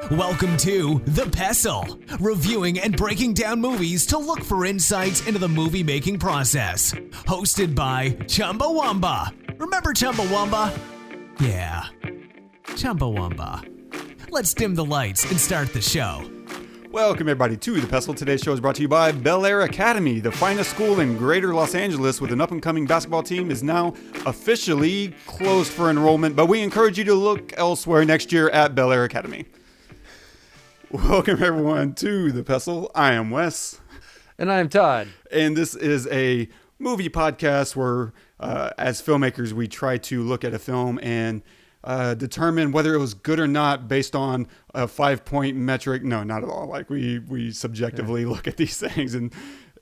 Welcome to The Pestle, reviewing and breaking down movies to look for insights into the movie-making process. Hosted by Chumbawamba. Remember Chumbawamba? Yeah, Chumbawamba. Let's dim the lights and start the show. Welcome everybody to The Pestle. Today's show is brought to you by Bel Air Academy. The finest school in greater Los Angeles with an up-and-coming basketball team is now officially closed for enrollment, but we encourage you to look elsewhere next year at Bel Air Academy. Welcome everyone to The Pestle. I am Wes. And I am Todd. And this is a movie podcast where, as filmmakers, we try to look at a film and determine whether it was good or not based on a 5-point metric. No, not at all. Like we subjectively look at these things. And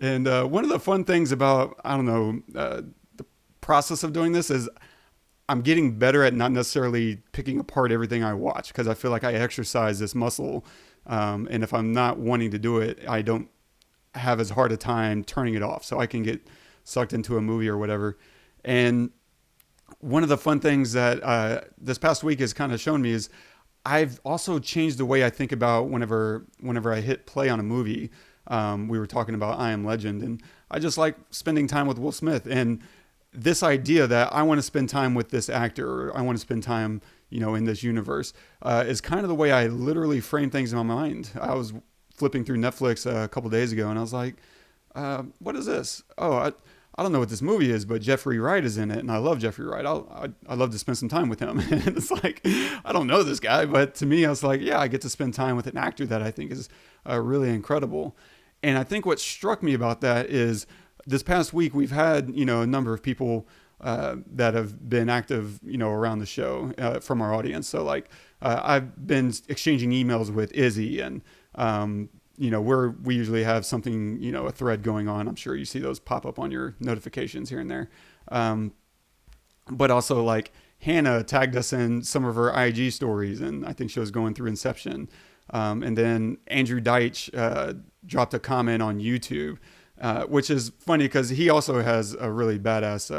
one of the fun things about, the process of doing this is I'm getting better at not necessarily picking apart everything I watch, because I feel like I exercise this muscle. And if I'm not wanting to do it, I don't have as hard a time turning it off. So I can get sucked into a movie or whatever. And one of the fun things that this past week has kind of shown me is I've also changed the way I think about whenever I hit play on a movie. We were talking about I Am Legend, and I just like spending time with Will Smith. And this idea that I want to spend time with this actor, or I want to spend time, in this universe, is kind of the way I literally frame things in my mind. I was flipping through Netflix a couple days ago, and I was like, what is this? Oh, I don't know what this movie is, but Jeffrey Wright is in it, and I love Jeffrey Wright. I'd love to spend some time with him. And it's like, I don't know this guy, but to me, I was like, yeah, I get to spend time with an actor that I think is really incredible. And I think what struck me about that is this past week, we've had, a number of people that have been active, around the show from our audience. So like, I've been exchanging emails with Izzy, and we usually have something, a thread going on. I'm sure you see those pop up on your notifications here and there. But also like Hannah tagged us in some of her IG stories, and I think she was going through Inception. And then Andrew Deitch dropped a comment on YouTube, which is funny because he also has a really badass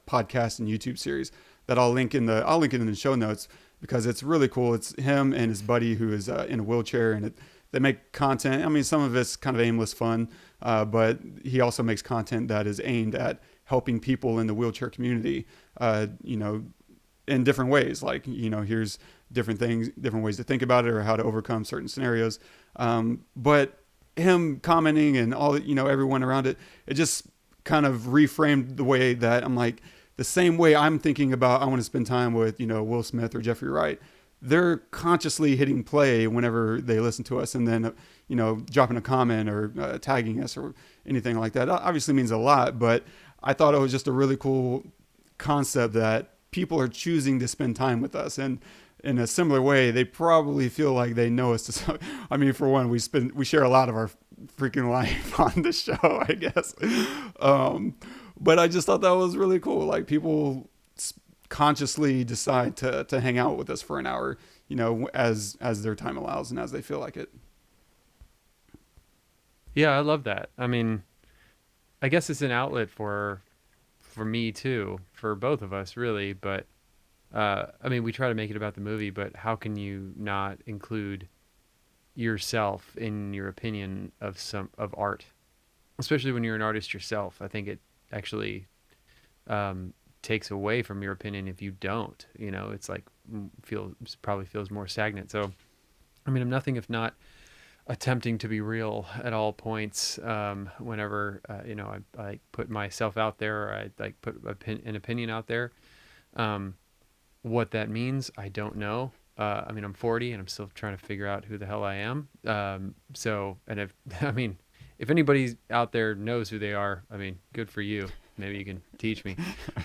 podcast and YouTube series that I'll link it in the show notes, because it's really cool. It's him and his buddy who is in a wheelchair, and they make content. I mean, some of it's kind of aimless fun, but he also makes content that is aimed at helping people in the wheelchair community, in different ways. Like, here's different things, different ways to think about it, or how to overcome certain scenarios. But him commenting and all, everyone around it, it just kind of reframed the way that I'm like, the same way I'm thinking about, I want to spend time with, Will Smith or Jeffrey Wright. They're consciously hitting play whenever they listen to us, and then, dropping a comment or tagging us or anything like that. Obviously means a lot, but I thought it was just a really cool concept that people are choosing to spend time with us. And in a similar way, they probably feel like they know us. I mean, for one, we share a lot of our freaking life on the show, I guess. But I just thought that was really cool. Like, people consciously decide to hang out with us for an hour, as their time allows and as they feel like it. Yeah, I love that. I mean, I guess it's an outlet for me too, for both of us really. But we try to make it about the movie, but how can you not include yourself in your opinion of art, especially when you're an artist yourself? I think it actually takes away from your opinion if you don't. It's like probably feels more stagnant. So I mean, I'm nothing if not attempting to be real at all points. Whenever I put myself out there, or I like put an opinion out there. What that means, I don't know. I'm 40 and I'm still trying to figure out who the hell I am. If anybody out there knows who they are, good for you. Maybe you can teach me.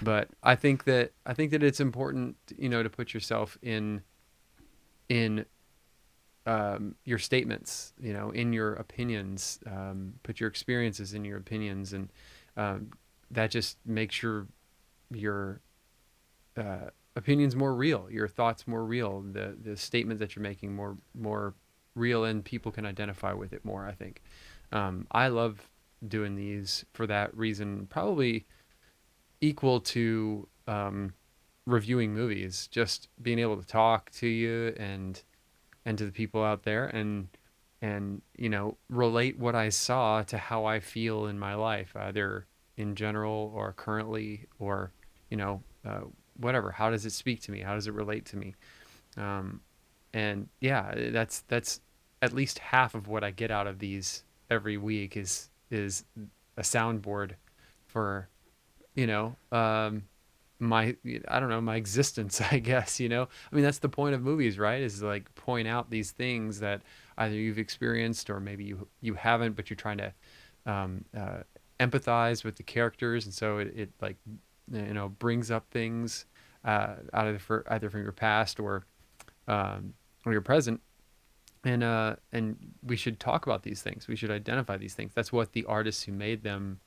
But I think that it's important, to put yourself in your statements, in your opinions, put your experiences in your opinions, and that just makes your opinions more real, your thoughts more real, the statement that you're making more real, and people can identify with it more, I think. I love doing these for that reason, probably equal to reviewing movies, just being able to talk to you and and to the people out there, and relate what I saw to how I feel in my life, either in general or currently, or whatever. How does it speak to me? How does it relate to me? And yeah, that's at least half of what I get out of these every week is a soundboard for my my existence, I guess. I mean, that's the point of movies, right? Is like point out these things that either you've experienced or maybe you haven't, but you're trying to empathize with the characters, and so it like brings up things either from your past or your present, and we should talk about these things. We should identify these things. That's what the artists who made them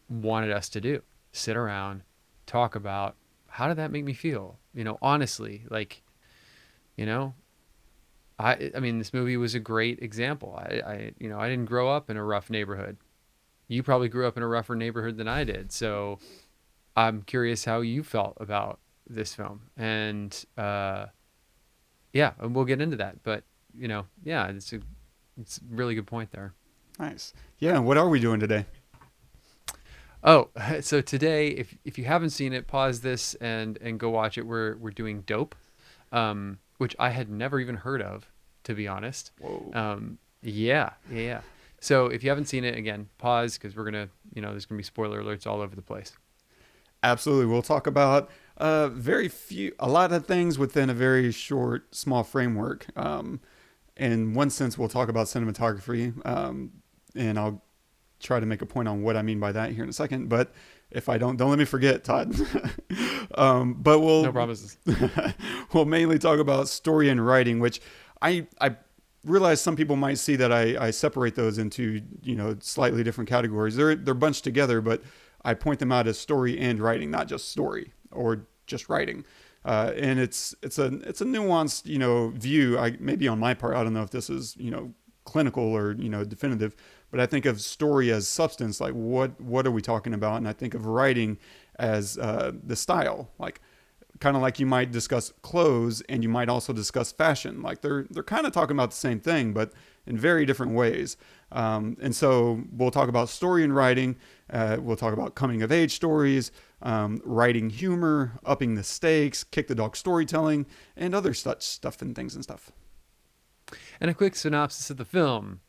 wanted us to do: sit around, talk about how did that make me feel, honestly. Like, I mean, this movie was a great example. I didn't grow up in a rough neighborhood. You probably grew up in a rougher neighborhood than I did. So I'm curious how you felt about this film. And and we'll get into that. But, it's a really good point there. Nice. Yeah, what are we doing today? Oh, so today, if you haven't seen it, pause this and go watch it. We're doing Dope, which I had never even heard of, to be honest. Whoa. Yeah. So if you haven't seen it, again, pause, because we're gonna, there's gonna be spoiler alerts all over the place. Absolutely. We'll talk about a lot of things within a very short, small framework. In one sense, we'll talk about cinematography, and I'll try to make a point on what I mean by that here in a second. But if I don't let me forget, Todd. But No promises. We'll mainly talk about story and writing, which I realize some people might see that I separate those into slightly different categories. They're bunched together, but I point them out as story and writing, not just story or just writing. And it's a nuanced view. Maybe on my part, I don't know if this is clinical or definitive, but I think of story as substance, like what are we talking about? And I think of writing as the style, like kind of like you might discuss clothes and you might also discuss fashion. Like they're kind of talking about the same thing, but in very different ways. And so we'll talk about story and writing. We'll talk about coming of age stories, writing humor, upping the stakes, kick the dog storytelling, and other such stuff and things and stuff. And a quick synopsis of the film.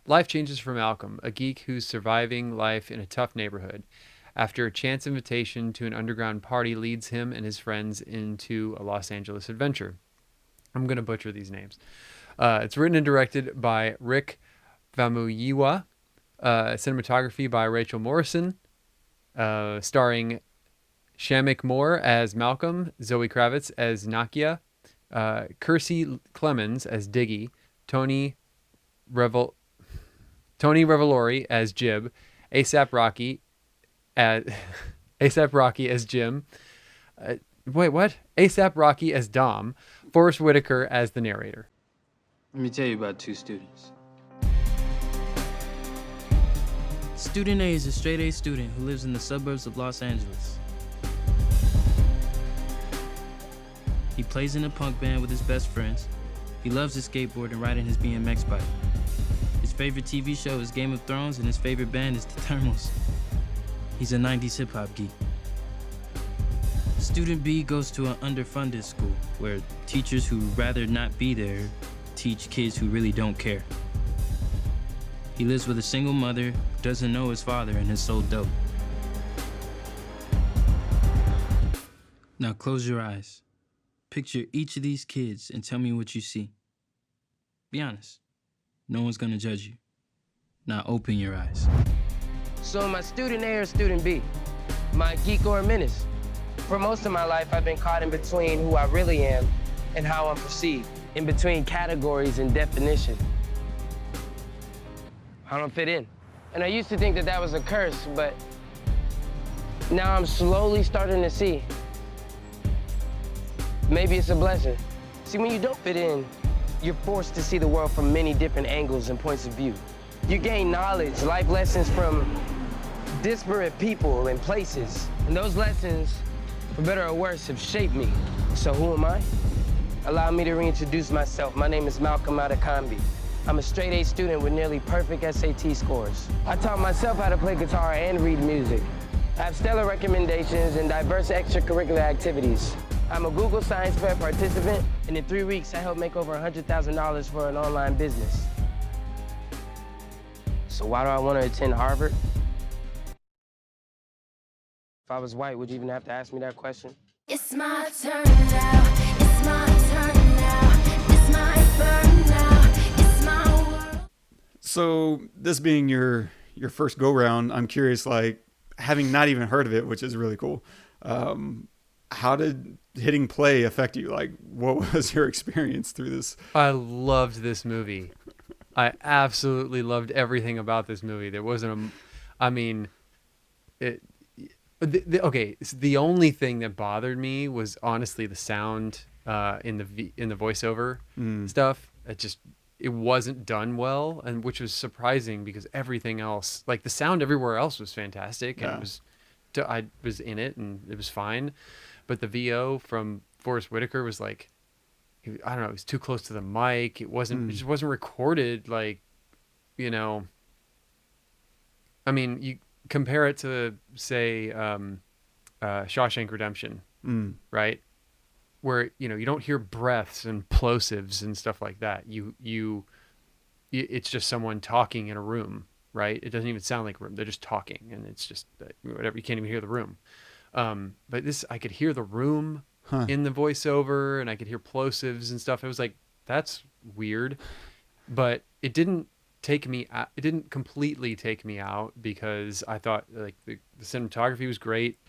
Life changes for Malcolm, a geek who's surviving life in a tough neighborhood, after a chance invitation to an underground party leads him and his friends into a Los Angeles adventure. I'm going to butcher these names. It's written and directed by Rick Famuyiwa, cinematography by Rachel Morrison, starring Shameik Moore as Malcolm, Zoe Kravitz as Nakia, Kiersey Clemons as Diggy, Tony Revolori as Jib, ASAP Rocky as Jim. Wait, what? ASAP Rocky as Dom, Forrest Whitaker as the narrator. Let me tell you about two students. Student A is a straight A student who lives in the suburbs of Los Angeles. He plays in a punk band with his best friends. He loves his skateboard and riding his BMX bike. His favorite TV show is Game of Thrones, and his favorite band is the Thermals. He's a 90s hip-hop geek. Student B goes to an underfunded school where teachers who'd rather not be there teach kids who really don't care. He lives with a single mother who doesn't know his father and has sold dope. Now close your eyes. Picture each of these kids and tell me what you see. Be honest. No one's gonna judge you. Now open your eyes. So am I student A or student B? Am I a geek or a menace? For most of my life, I've been caught in between who I really am and how I'm perceived, in between categories and definition. I don't fit in. And I used to think that that was a curse, but now I'm slowly starting to see. Maybe it's a blessing. See, when you don't fit in, you're forced to see the world from many different angles and points of view. You gain knowledge, life lessons from disparate people and places. And those lessons, for better or worse, have shaped me. So who am I? Allow me to reintroduce myself. My name is Malcolm Adekambi. I'm a straight-A student with nearly perfect SAT scores. I taught myself how to play guitar and read music. I have stellar recommendations and diverse extracurricular activities. I'm a Google Science Fair participant, and in 3 weeks, I helped make over $100,000 for an online business. So why do I want to attend Harvard? If I was white, would you even have to ask me that question? It's my turn now. It's my turn now. It's my burn now. It's my world. So this being your first go round, I'm curious, like having not even heard of it, which is really cool. How did hitting play affect you? Like, what was your experience through this? I loved this movie. I absolutely loved everything about this movie. There wasn't okay. So the only thing that bothered me was honestly the sound in the voiceover stuff. It wasn't done well, and which was surprising because everything else, like the sound everywhere else, was fantastic, and I was in it and it was fine. But the VO from Forrest Whitaker was like, I don't know, it was too close to the mic. It just wasn't recorded like, you know. I mean, you compare it to say Shawshank Redemption, right? Where, you know, you don't hear breaths and plosives and stuff like that. It's just someone talking in a room, right? It doesn't even sound like a room. They're just talking, and it's just whatever. You can't even hear the room. But this, I could hear the room in the voiceover, and I could hear plosives and stuff. It was like, that's weird, but it didn't take me out. It didn't completely take me out because I thought like the cinematography was great.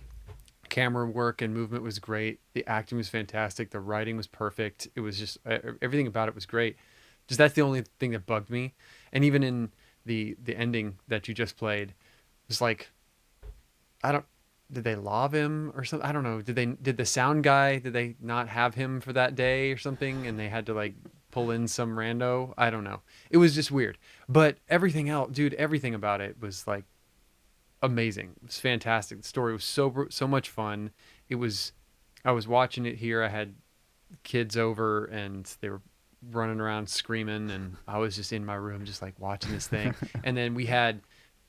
Camera work and movement was great. The acting was fantastic. The writing was perfect. It was just everything about it was great. Just that's the only thing that bugged me. And even in the ending that you just played, it's like, did they lob him or something? I don't know. Did the sound guy, did they not have him for that day or something? And they had to like pull in some rando? I don't know. It was just weird. But everything else, dude, everything about it was like amazing. It was fantastic. The story was so much fun. I was watching it here. I had kids over and they were running around screaming, and I was just in my room just like watching this thing. And then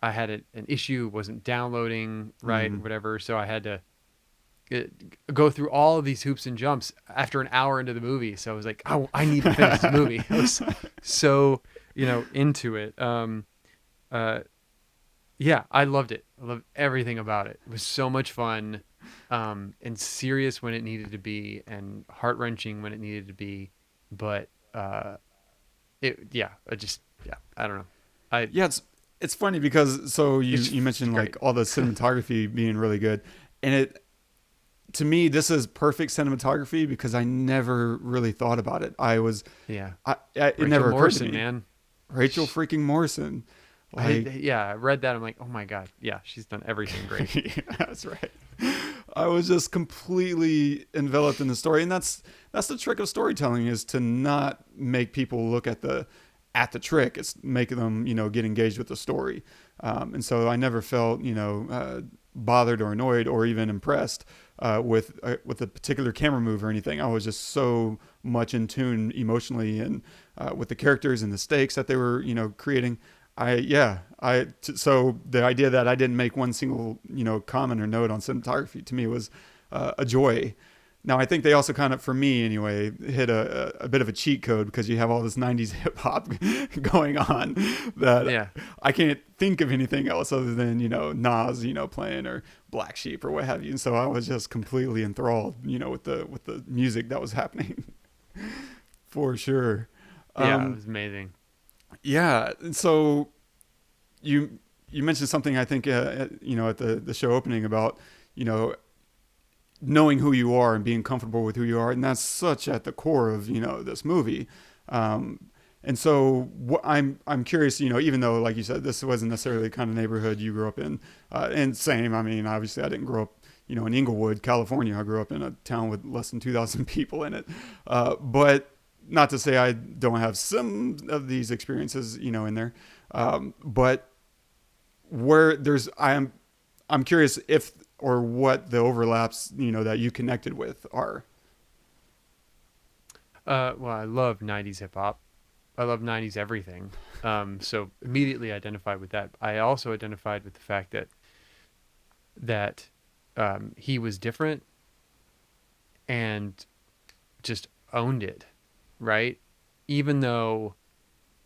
I had an issue, wasn't downloading right, whatever, so I had to go through all of these hoops and jumps after an hour into the movie. So I was like, oh, I need to finish this movie. I was so, into it. Yeah, I loved it. I loved everything about it. It was so much fun, and serious when it needed to be, and heart-wrenching when it needed to be. But I don't know. It's funny because you mentioned like all the cinematography being really good, and to me this is perfect cinematography because I never really thought about it. It never occurred to me. Man, Rachel freaking Morrison. I read that. I'm like, oh my god, yeah, she's done everything great. Yeah, that's right. I was just completely enveloped in the story, and that's the trick of storytelling, is to not make people look at the trick. It's make them get engaged with the story, and so I never felt bothered or annoyed or even impressed with a particular camera move or anything. I was just so much in tune emotionally and with the characters and the stakes that they were creating. So the idea that I didn't make one single comment or note on cinematography to me was a joy. Now I think they also kind of, for me anyway, hit a bit of a cheat code because you have all this 90s hip hop going on that I can't think of anything else other than Nas playing, or Black Sheep or what have you. And so I was just completely enthralled with the music that was happening. For sure. It was amazing. Yeah. And so you mentioned something, I think, at the show opening about, knowing who you are and being comfortable with who you are. And that's such at the core of, this movie. And so I'm curious, even though, like you said, this wasn't necessarily the kind of neighborhood you grew up in, and same, I mean, obviously I didn't grow up, in Inglewood, California. I grew up in a town with less than 2,000 people in it. But not to say I don't have some of these experiences, in there. But where I'm curious if or what the overlaps, that you connected with are. Well, I love 90s hip hop. I love 90s everything. So immediately identified with that. I also identified with the fact that he was different and just owned it, right? Even though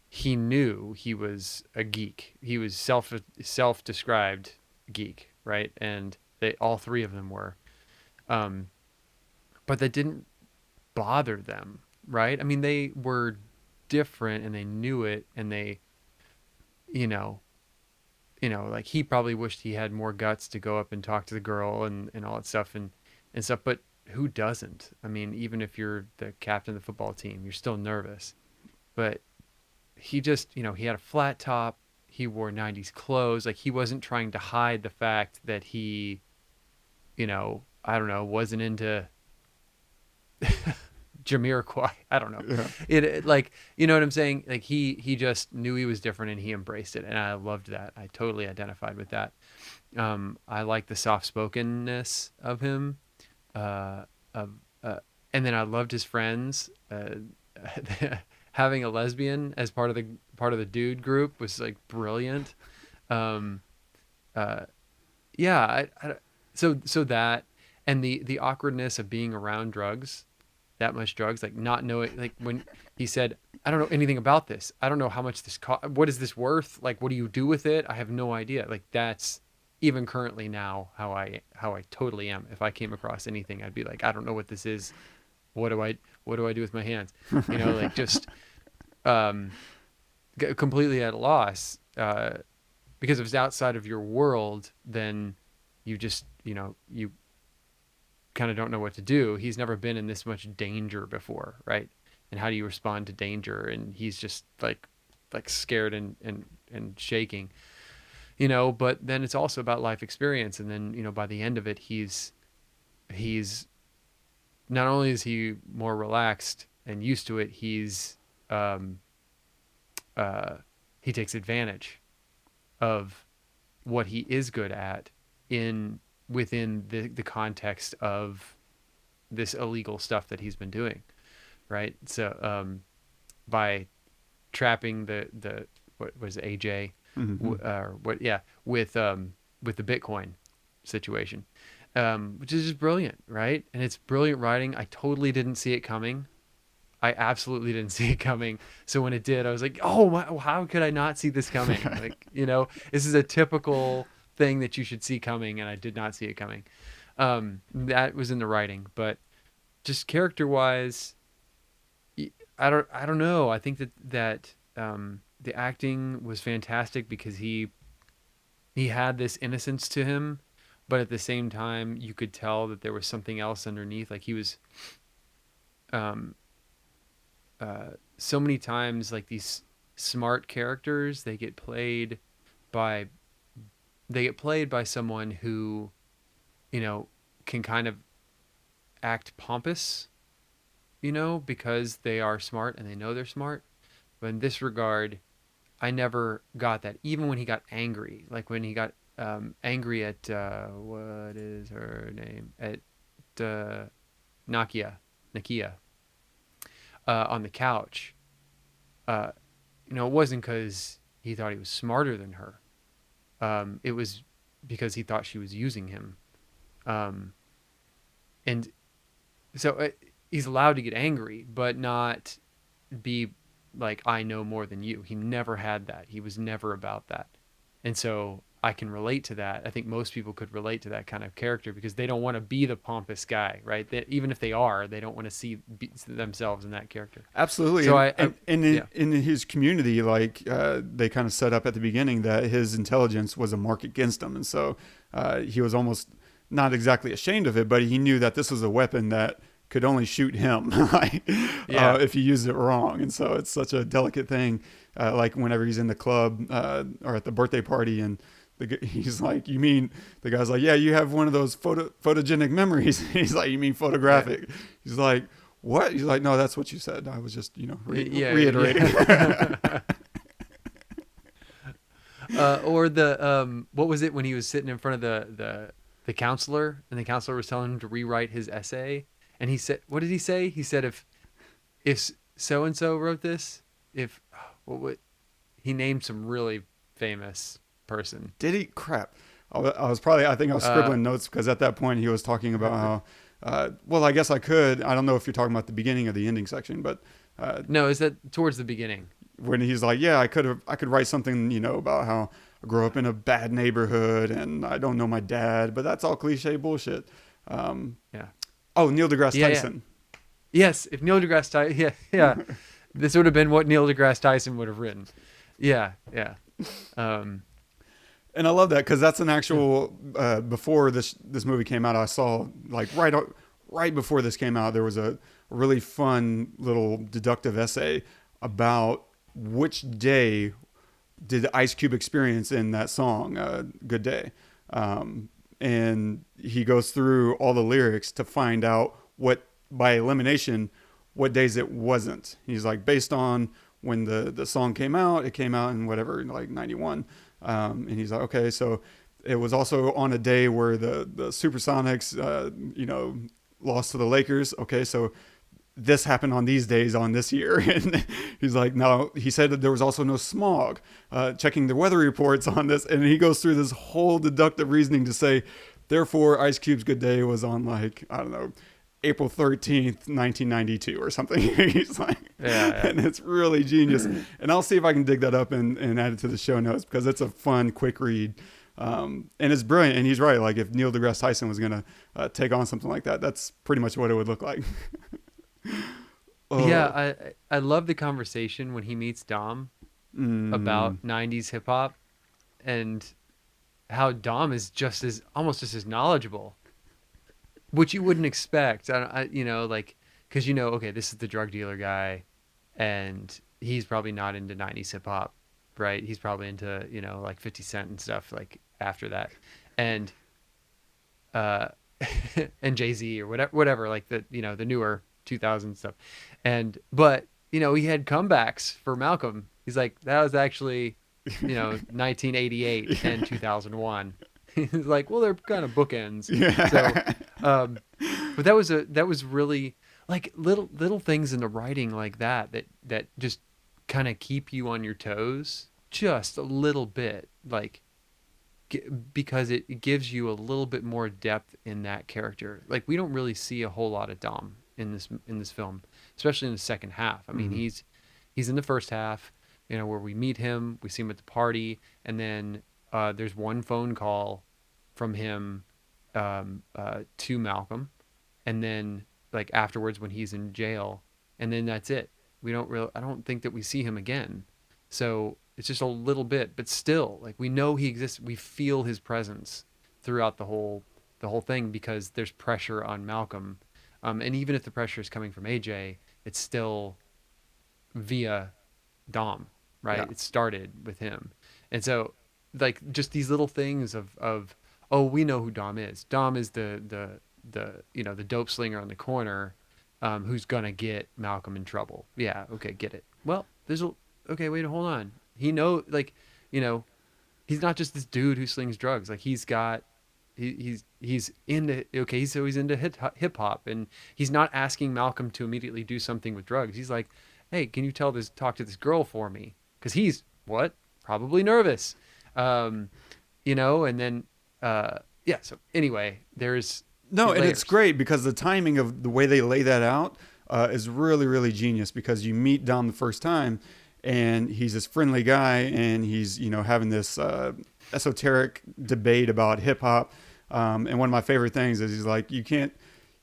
he knew he was a geek. He was self-described geek, right? And they all three of them were. But that didn't bother them, right? I mean, they were different and they knew it, and they, you know, like he probably wished he had more guts to go up and talk to the girl and all that stuff and stuff, but who doesn't? I mean, even if you're the captain of the football team, you're still nervous. But he just, he had a flat top. He wore 90s clothes. Like, he wasn't trying to hide the fact that he, I don't know, wasn't into Jamiroquai. I don't know. Yeah. It like, you know what I'm saying? Like, he just knew he was different and he embraced it. And I loved that. I totally identified with that. I like the soft spokenness of him. And then I loved his friends. Having a lesbian as part of the dude group was like brilliant. So that, and the awkwardness of being around drugs, that much drugs, like not knowing, like when he said, I don't know anything about this. I don't know how much this cost. What is this worth? Like, what do you do with it? I have no idea. Like, that's even currently now how I totally am. If I came across anything, I'd be like, I don't know what this is. What do I do with my hands? Like just completely at a loss, because if it's outside of your world, then you just, you kind of don't know what to do. He's never been in this much danger before, right? And how do you respond to danger? And he's just like scared and shaking, but then it's also about life experience. And then, by the end of it, he's not only is he more relaxed and used to it, he takes advantage of what he is good at within the context of this illegal stuff that he's been doing, right? So by trapping the what was it, AJ, with the Bitcoin situation, which is just brilliant, right? And it's brilliant writing. I totally didn't see it coming. I absolutely didn't see it coming. So when it did, I was like, oh my, how could I not see this coming? Like, this is a typical thing that you should see coming, and I did not see it coming. That was in the writing, but just character wise, I don't know. I think that the acting was fantastic because he had this innocence to him, but at the same time, you could tell that there was something else underneath. Like, he was, so many times, like, these smart characters, they get played by someone who, can kind of act pompous, because they are smart and they know they're smart. But in this regard, I never got that. Even when he got angry, like when he got angry at what is her name, at Nakia on the couch, it wasn't because he thought he was smarter than her. It was because he thought she was using him. And so he's allowed to get angry, but not be like, I know more than you. He never had that. He was never about that. And so I can relate to that. I think most people could relate to that kind of character because they don't want to be the pompous guy, right? Even if they are, they don't want to see themselves in that character. Absolutely. So in his community, like they kind of set up at the beginning that his intelligence was a mark against him. And so he was almost not exactly ashamed of it, but he knew that this was a weapon that could only shoot him if he used it wrong. And so it's such a delicate thing. Like whenever he's in the club or at the birthday party and he's like, you mean, the guy's like, yeah, you have one of those photogenic memories. He's like, you mean photographic? Yeah. He's like, what? He's like, no, that's what you said. I was just, reiterating. Yeah. Or the, what was it when he was sitting in front of the counselor and the counselor was telling him to rewrite his essay? And he said, what did he say? He said, if so and so wrote this, if what would he named some really famous person? Did he? Crap. I think I was scribbling notes because at that point he was talking about how, well, I guess I could. I don't know if you're talking about the beginning or the ending section, but No, is that towards the beginning? when he's like, yeah, I could write something, about how I grew up in a bad neighborhood and I don't know my dad, but that's all cliche bullshit. Yeah. Oh, Neil deGrasse Yeah, yeah. Tyson. Yes, if Neil deGrasse Tyson, yeah, this would have been what Neil deGrasse Tyson would have written. Yeah. And I love that because that's an actual, before this movie came out, I saw like right before this came out, there was a really fun little deductive essay about which day did Ice Cube experience in that song, Good Day. And he goes through all the lyrics to find out by elimination, what days it wasn't. He's like, based on when the song came out, it came out in whatever, like 91. And he's like, okay, so it was also on a day where the Supersonics, lost to the Lakers. Okay, so this happened on these days on this year. And he's like, no, he said that there was also no smog, checking the weather reports on this. And he goes through this whole deductive reasoning to say, therefore Ice Cube's Good Day was on like, I don't know, April 13th, 1992 or something. He's like, Yeah. And it's really genius. And I'll see if I can dig that up and add it to the show notes because it's a fun, quick read. And it's brilliant. And he's right. Like if Neil deGrasse Tyson was going to take on something like that, that's pretty much what it would look like. Yeah, I love the conversation when he meets Dom about 90s hip hop and how Dom is almost just as knowledgeable, which you wouldn't expect. Because okay, this is the drug dealer guy, and he's probably not into 90s hip hop, right? He's probably into like 50 Cent and stuff like after that, and and Jay-Z or whatever, like the the newer 2000 stuff, but he had comebacks for Malcolm. He's like, that was actually 1988 and 2001. He's like, well, they're kind of bookends. Yeah. So but that was really like little things in the writing like that just kind of keep you on your toes just a little bit, like because it gives you a little bit more depth in that character. Like we don't really see a whole lot of Dom in this film, especially in the second half. I mean, he's in the first half, where we meet him, we see him at the party, and then there's one phone call from him to Malcolm, and then like afterwards when he's in jail, and then that's it. I don't think that we see him again. So it's just a little bit, but still, like we know he exists. We feel his presence throughout the whole thing because there's pressure on Malcolm. And even if the pressure is coming from AJ, it's still via Dom, right? Yeah. It started with him. And so like just these little things of we know who Dom is. Dom is the dope slinger on the corner who's gonna get Malcolm in trouble. Yeah, okay, get it. Well, wait, hold on. He's not just this dude who slings drugs. Like he's into he's into hip hop, and he's not asking Malcolm to immediately do something with drugs. He's like, hey, can you talk to this girl for me? Because he's probably nervous, and then so anyway, there's No, and layers. it's great because the timing of the way they lay that out is really, really genius because you meet Dom the first time and he's this friendly guy and he's, having this esoteric debate about hip hop. And one of my favorite things is he's like,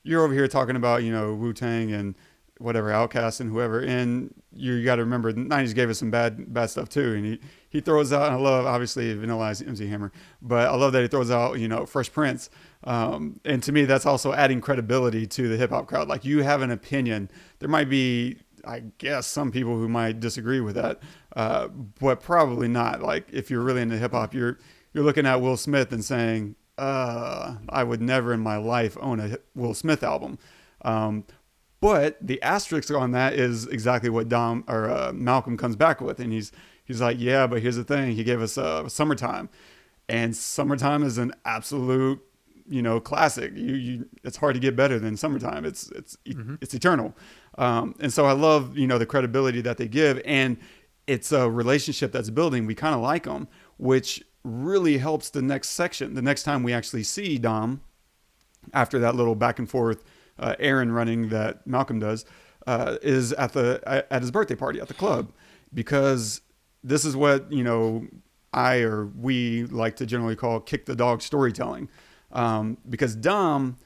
you're over here talking about, Wu-Tang and whatever, Outkast and whoever. And you got to remember the 90s gave us some bad stuff too. And he throws out, and I love obviously Vanilla Ice, MC Hammer, but I love that he throws out, Fresh Prince. And to me, that's also adding credibility to the hip hop crowd. Like you have an opinion. There might be, I guess, some people who might disagree with that, but probably not. Like if you're really into hip hop, you're looking at Will Smith and saying, I would never in my life own a Will Smith album. But the asterisk on that is exactly what Malcolm comes back with. And he's like, yeah, but here's the thing. He gave us Summertime, and Summertime is an absolute, classic. It's hard to get better than Summertime. It's eternal. And so I love, the credibility that they give, and it's a relationship that's building. We kind of like them, which really helps the next section. The next time we actually see Dom, after that little back and forth errand running that Malcolm does, is at his birthday party at the club, because this is what we like to generally call kick the dog storytelling, because Dom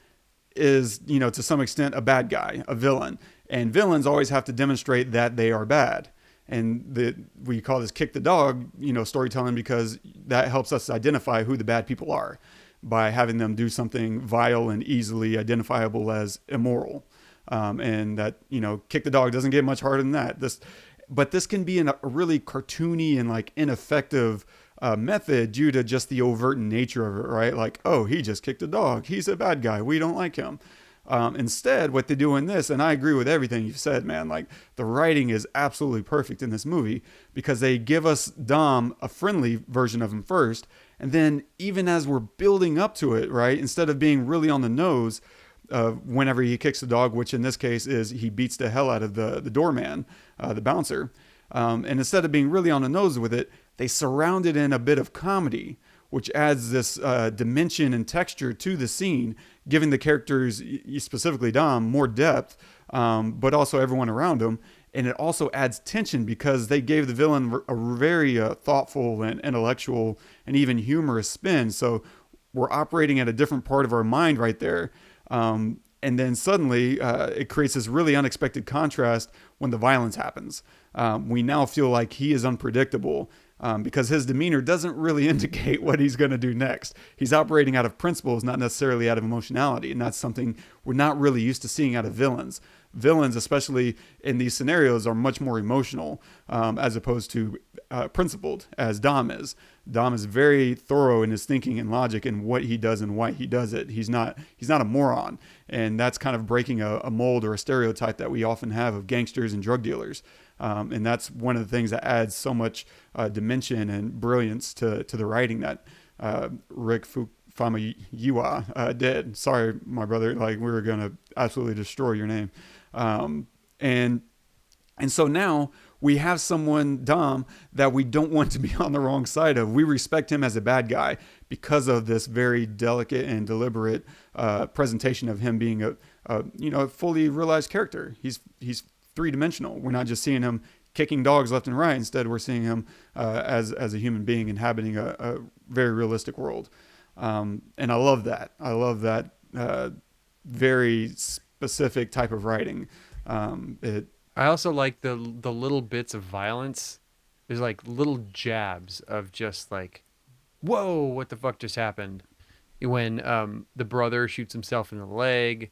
is to some extent a bad guy, a villain, and villains always have to demonstrate that they are bad. And we call this kick the dog, storytelling, because that helps us identify who the bad people are by having them do something vile and easily identifiable as immoral. And that, kick the dog doesn't get much harder than that. But this can be a really cartoony and like ineffective method due to just the overt nature of it, right? Like, oh, he just kicked a dog. He's a bad guy. We don't like him. Instead, what they do in this, and I agree with everything you've said, man, like the writing is absolutely perfect in this movie, because they give us Dom a friendly version of him first. And then even as we're building up to it, right, instead of being really on the nose, whenever he kicks the dog, which in this case is he beats the hell out of the doorman, the bouncer. And instead of being really on the nose with it, they surround it in a bit of comedy, which adds this dimension and texture to the scene, giving the characters, specifically Dom, more depth, but also everyone around him. And it also adds tension, because they gave the villain a very thoughtful and intellectual and even humorous spin. So we're operating at a different part of our mind right there. And then suddenly it creates this really unexpected contrast when the violence happens. We now feel like he is unpredictable, because his demeanor doesn't really indicate what he's going to do next. He's operating out of principles, not necessarily out of emotionality. And that's something we're not really used to seeing out of villains. Villains, especially in these scenarios, are much more emotional, as opposed to principled, as Dom is. Dom is very thorough in his thinking and logic and what he does and why he does it. He's not a moron. And that's kind of breaking a mold or a stereotype that we often have of gangsters and drug dealers. And that's one of the things that adds so much dimension and brilliance to the writing that Rick Famuyiwa did. Sorry, my brother, like we were going to absolutely destroy your name. And so now we have someone, Dom, that we don't want to be on the wrong side of. We respect him as a bad guy because of this very delicate and deliberate presentation of him being a fully realized character. He's three-dimensional. We're not just seeing him kicking dogs left and right. Instead, we're seeing him as a human being inhabiting a very realistic world. And I love that. I love that very specific type of writing. I also like the little bits of violence. There's like little jabs of just like, whoa, what the fuck just happened? When the brother shoots himself in the leg.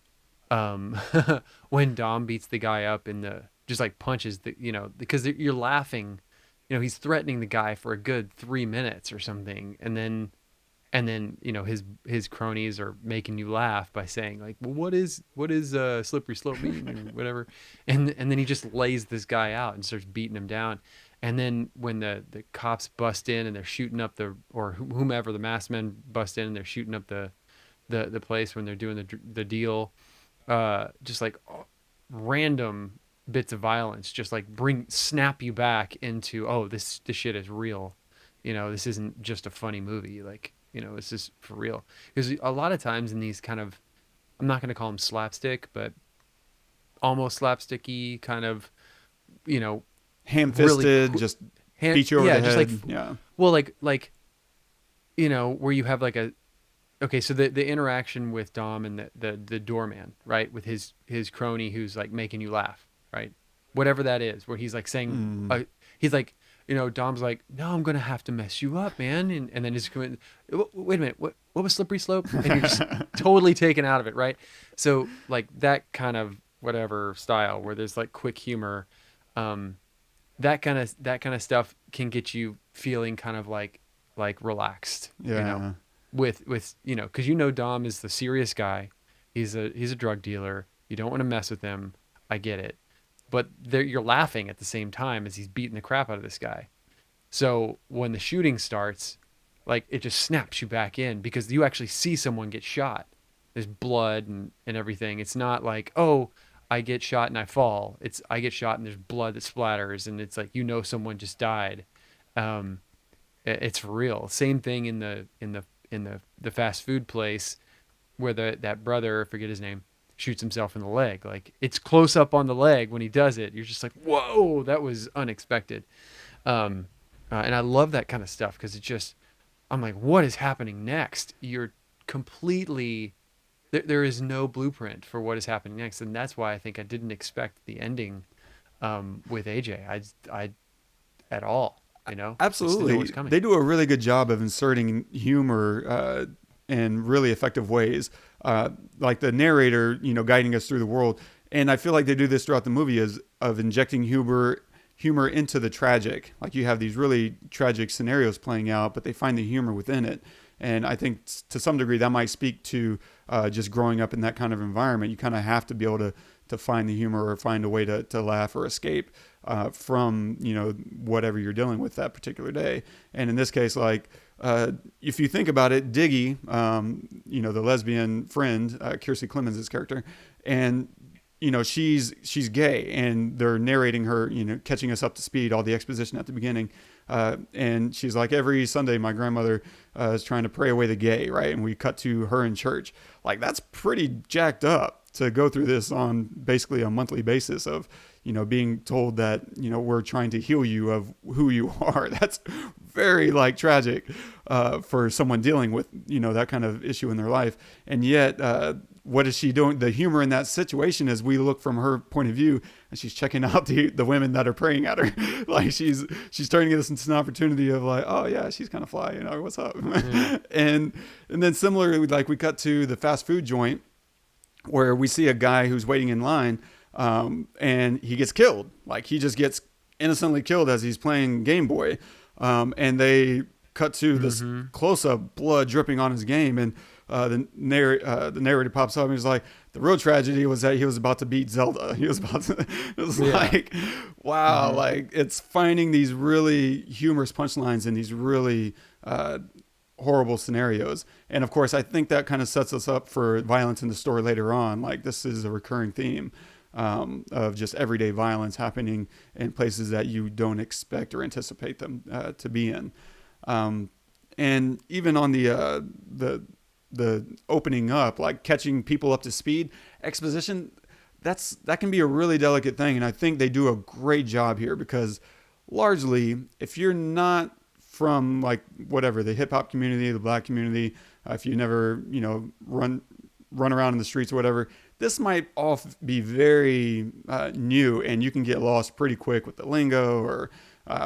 When Dom beats the guy up just like punches because you're laughing, he's threatening the guy for a good 3 minutes or something. And then his cronies are making you laugh by saying like, well, what is slippery slope mean or whatever. And then he just lays this guy out and starts beating him down. And then when the cops bust in and they're shooting up or whomever, the masked men bust in and they're shooting up the place when they're doing the deal, just like random bits of violence, just like snap you back into, oh, this shit is real. This isn't just a funny movie. Like, this is for real. Because a lot of times in these kind of, I'm not going to call them slapstick, but almost slapsticky kind of, ham-fisted, really just beat you over the head. Just like, yeah. Well, like, where you have like so the interaction with Dom and the doorman, right? With his crony who's like making you laugh, right? Whatever that is, where he's like saying, he's like, Dom's like, no, I'm going to have to mess you up, man. And then he's wait a minute, what was slippery slope? And you're just totally taken out of it, right? So like that kind of whatever style where there's like quick humor, that kind of stuff can get you feeling kind of like relaxed, Yeah. With because Dom is the serious guy. He's a drug dealer. You don't want to mess with him. I get it. But you're laughing at the same time as he's beating the crap out of this guy. So when the shooting starts, like it just snaps you back in because you actually see someone get shot. There's blood and everything. It's not like, oh, I get shot and I fall. It's I get shot and there's blood that splatters, and it's like, someone just died. It's real. Same thing in the fast food place where that brother, I forget his name, shoots himself in the leg. Like, it's close up on the leg when he does it. You're just like, whoa, that was unexpected. And I love that kind of stuff because I'm like, what is happening next? You're completely, there is no blueprint for what is happening next. And that's why I think I didn't expect the ending with AJ. I at all, Absolutely. They do a really good job of inserting humor in really effective ways. Like the narrator, guiding us through the world. And I feel like they do this throughout the movie of injecting humor into the tragic. Like, you have these really tragic scenarios playing out, but they find the humor within it. And I think to some degree that might speak to just growing up in that kind of environment. You kind of have to be able to find the humor or find a way to laugh or escape from, whatever you're dealing with that particular day. And in this case, like, if you think about it, Diggy, the lesbian friend, Kiersey Clemons' character, and she's gay, and they're narrating her, catching us up to speed, all the exposition at the beginning. And she's like, every Sunday, my grandmother is trying to pray away the gay, right? And we cut to her in church. Like, that's pretty jacked up to go through this on basically a monthly basis of, being told that, we're trying to heal you of who you are. That's very tragic for someone dealing with, that kind of issue in their life. And yet, what is she doing? The humor in that situation is we look from her point of view, and she's checking out the women that are praying at her. Like, she's turning this into an opportunity of like, oh yeah, she's kind of fly, what's up? Yeah. and then similarly, like, we cut to the fast food joint where we see a guy who's waiting in line, and he gets killed. Like, he just gets innocently killed as he's playing Game Boy. And they cut to this close-up, blood dripping on his game, and the narrator pops up and he's like, the real tragedy was that he was about to beat Zelda. He was about to, it was like, wow, like, it's finding these really humorous punchlines in these really horrible scenarios. And of course, I think that kind of sets us up for violence in the story later on. Like, this is a recurring theme of just everyday violence happening in places that you don't expect or anticipate them to be in. And even on the opening up, like catching people up to speed, exposition, that can be a really delicate thing. And I think they do a great job here because largely, if you're not from like whatever, the hip hop community, the black community, if you never, run around in the streets or whatever, this might all be very new, and you can get lost pretty quick with the lingo or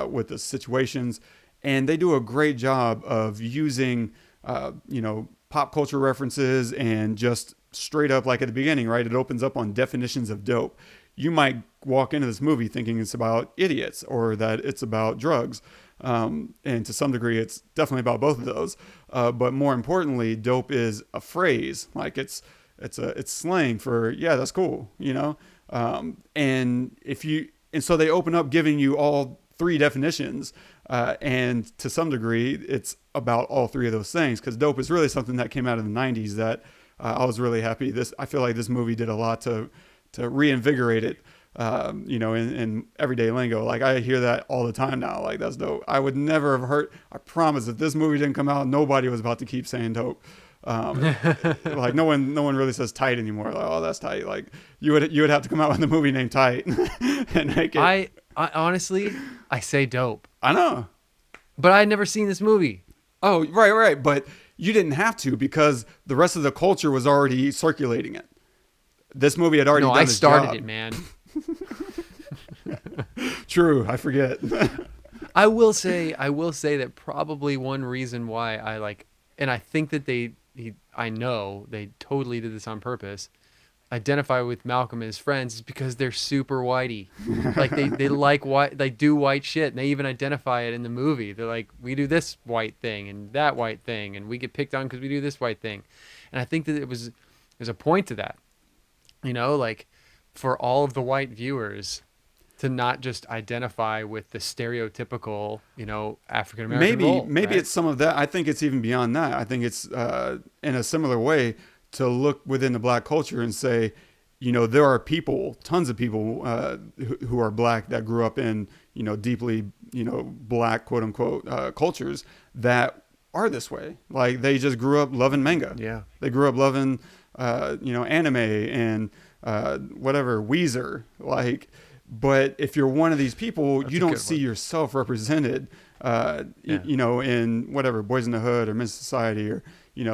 with the situations. And they do a great job of using, pop culture references and just straight up, like at the beginning, right? It opens up on definitions of dope. You might walk into this movie thinking it's about idiots or that it's about drugs. And to some degree, it's definitely about both of those. But more importantly, dope is a phrase. Like, it's slang for, yeah, that's cool, and so they open up giving you all three definitions. And to some degree, it's about all three of those things, because dope is really something that came out of the 90s that I was really happy. I feel like this movie did a lot to reinvigorate it, in everyday lingo. Like, I hear that all the time now. Like, that's dope. I would never have heard, I promise, if this movie didn't come out, nobody was about to keep saying dope. Like, no one really says tight anymore. Like, oh, that's tight. Like, you would have to come out with a movie named Tight and make it. I honestly, I say dope. I know, but I'd never seen this movie. Oh, right. But you didn't have to, because the rest of the culture was already circulating it. This movie had already done its job. I started it, man. True, I forget. I will say that probably one reason why I like, and I think that I know they totally did this on purpose, identify with Malcolm and his friends, is because they're super whitey. Like, they like white, they do white shit, and they even identify it in the movie. They're like, we do this white thing and that white thing, and we get picked on because we do this white thing. And I think that there's a point to that, like, for all of the white viewers to not just identify with the stereotypical, African American role. Maybe right? It's some of that. I think it's even beyond that. I think it's in a similar way to look within the black culture and say, there are people, tons of people who are black that grew up in, deeply, black, quote unquote, cultures that are this way. Like they just grew up loving manga. Yeah. They grew up loving, anime and whatever, Weezer. Like, but if you're one of these people, you don't see yourself represented, in whatever, Boys in the Hood or Men's Society or,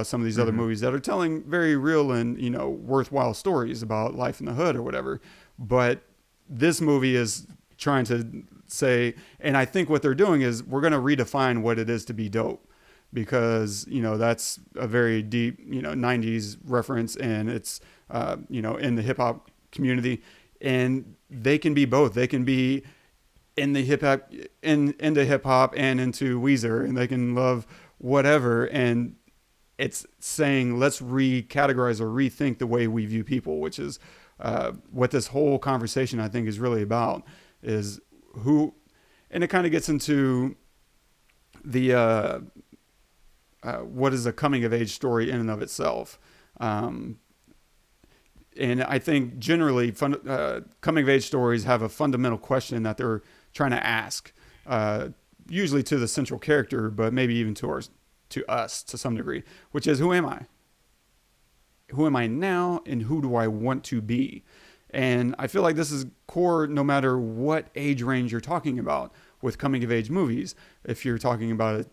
some of these other movies that are telling very real and, worthwhile stories about life in the hood or whatever. But this movie is trying to say, and I think what they're doing is we're going to redefine what it is to be dope, because, that's a very deep, 90s reference, and it's, in the hip hop community, and they can be both. They can be in the hip hop, into hip hop and into Weezer, and they can love whatever. And it's saying, let's recategorize or rethink the way we view people, which is what this whole conversation I think is really about, is who, and it kind of gets into the, what is a coming of age story in and of itself. And I think generally coming of age stories have a fundamental question that they're trying to ask, usually to the central character, but maybe even to us to some degree, which is, who am I? Who am I now, and who do I want to be? And I feel like this is core no matter what age range you're talking about with coming of age movies. If you're talking about,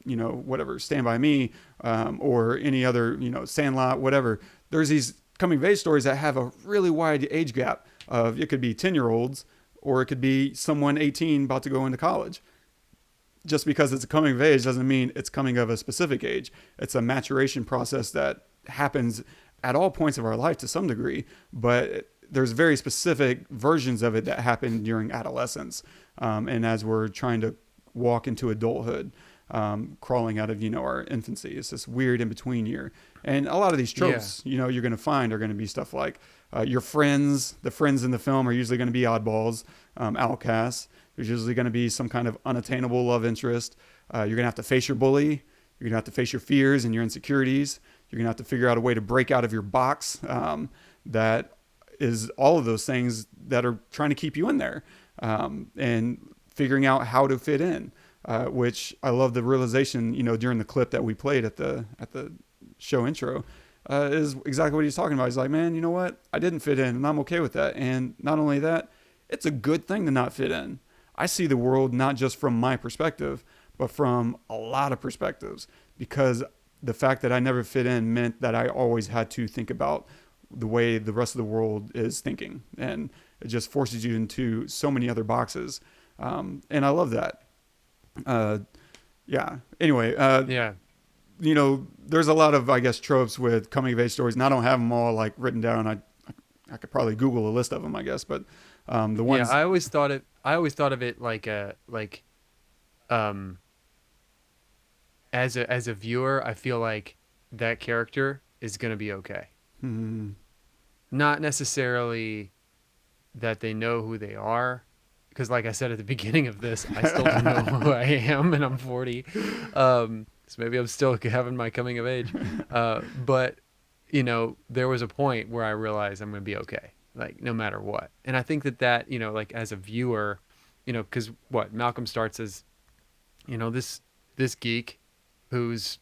whatever, Stand By Me, or any other, Sandlot, whatever, there's these coming of age stories that have a really wide age gap of, it could be 10-year-olds, or it could be someone 18 about to go into college. Just because it's a coming of age doesn't mean it's coming of a specific age. It's a maturation process that happens at all points of our life to some degree, but there's very specific versions of it that happen during adolescence. And as we're trying to walk into adulthood, crawling out of, our infancy, it's this weird in between year. And a lot of these tropes, you're going to find are going to be stuff like, your friends, the friends in the film are usually going to be oddballs, outcasts. There's usually going to be some kind of unattainable love interest. You're going to have to face your bully. You're going to have to face your fears and your insecurities. You're going to have to figure out a way to break out of your box. That is all of those things that are trying to keep you in there, and figuring out how to fit in, which I love the realization, during the clip that we played at the show intro, is exactly what he's talking about. He's like, man, you know what? I didn't fit in, and I'm okay with that. And not only that, it's a good thing to not fit in. I see the world not just from my perspective, but from a lot of perspectives, because the fact that I never fit in meant that I always had to think about the way the rest of the world is thinking. And it just forces you into so many other boxes. And I love that. Anyway, there's a lot of, I guess, tropes with coming of age stories, and I don't have them all like written down. I could probably Google a list of them, I guess, but the ones. Yeah, I always thought of it like as a viewer, I feel like that character is gonna be okay. Mm-hmm. Not necessarily that they know who they are, because like I said at the beginning of this, I still don't know who I am, and I'm 40. So maybe I'm still having my coming of age. But there was a point where I realized I'm gonna be okay, like no matter what. And I think that like as a viewer, because what Malcolm starts as, this geek who's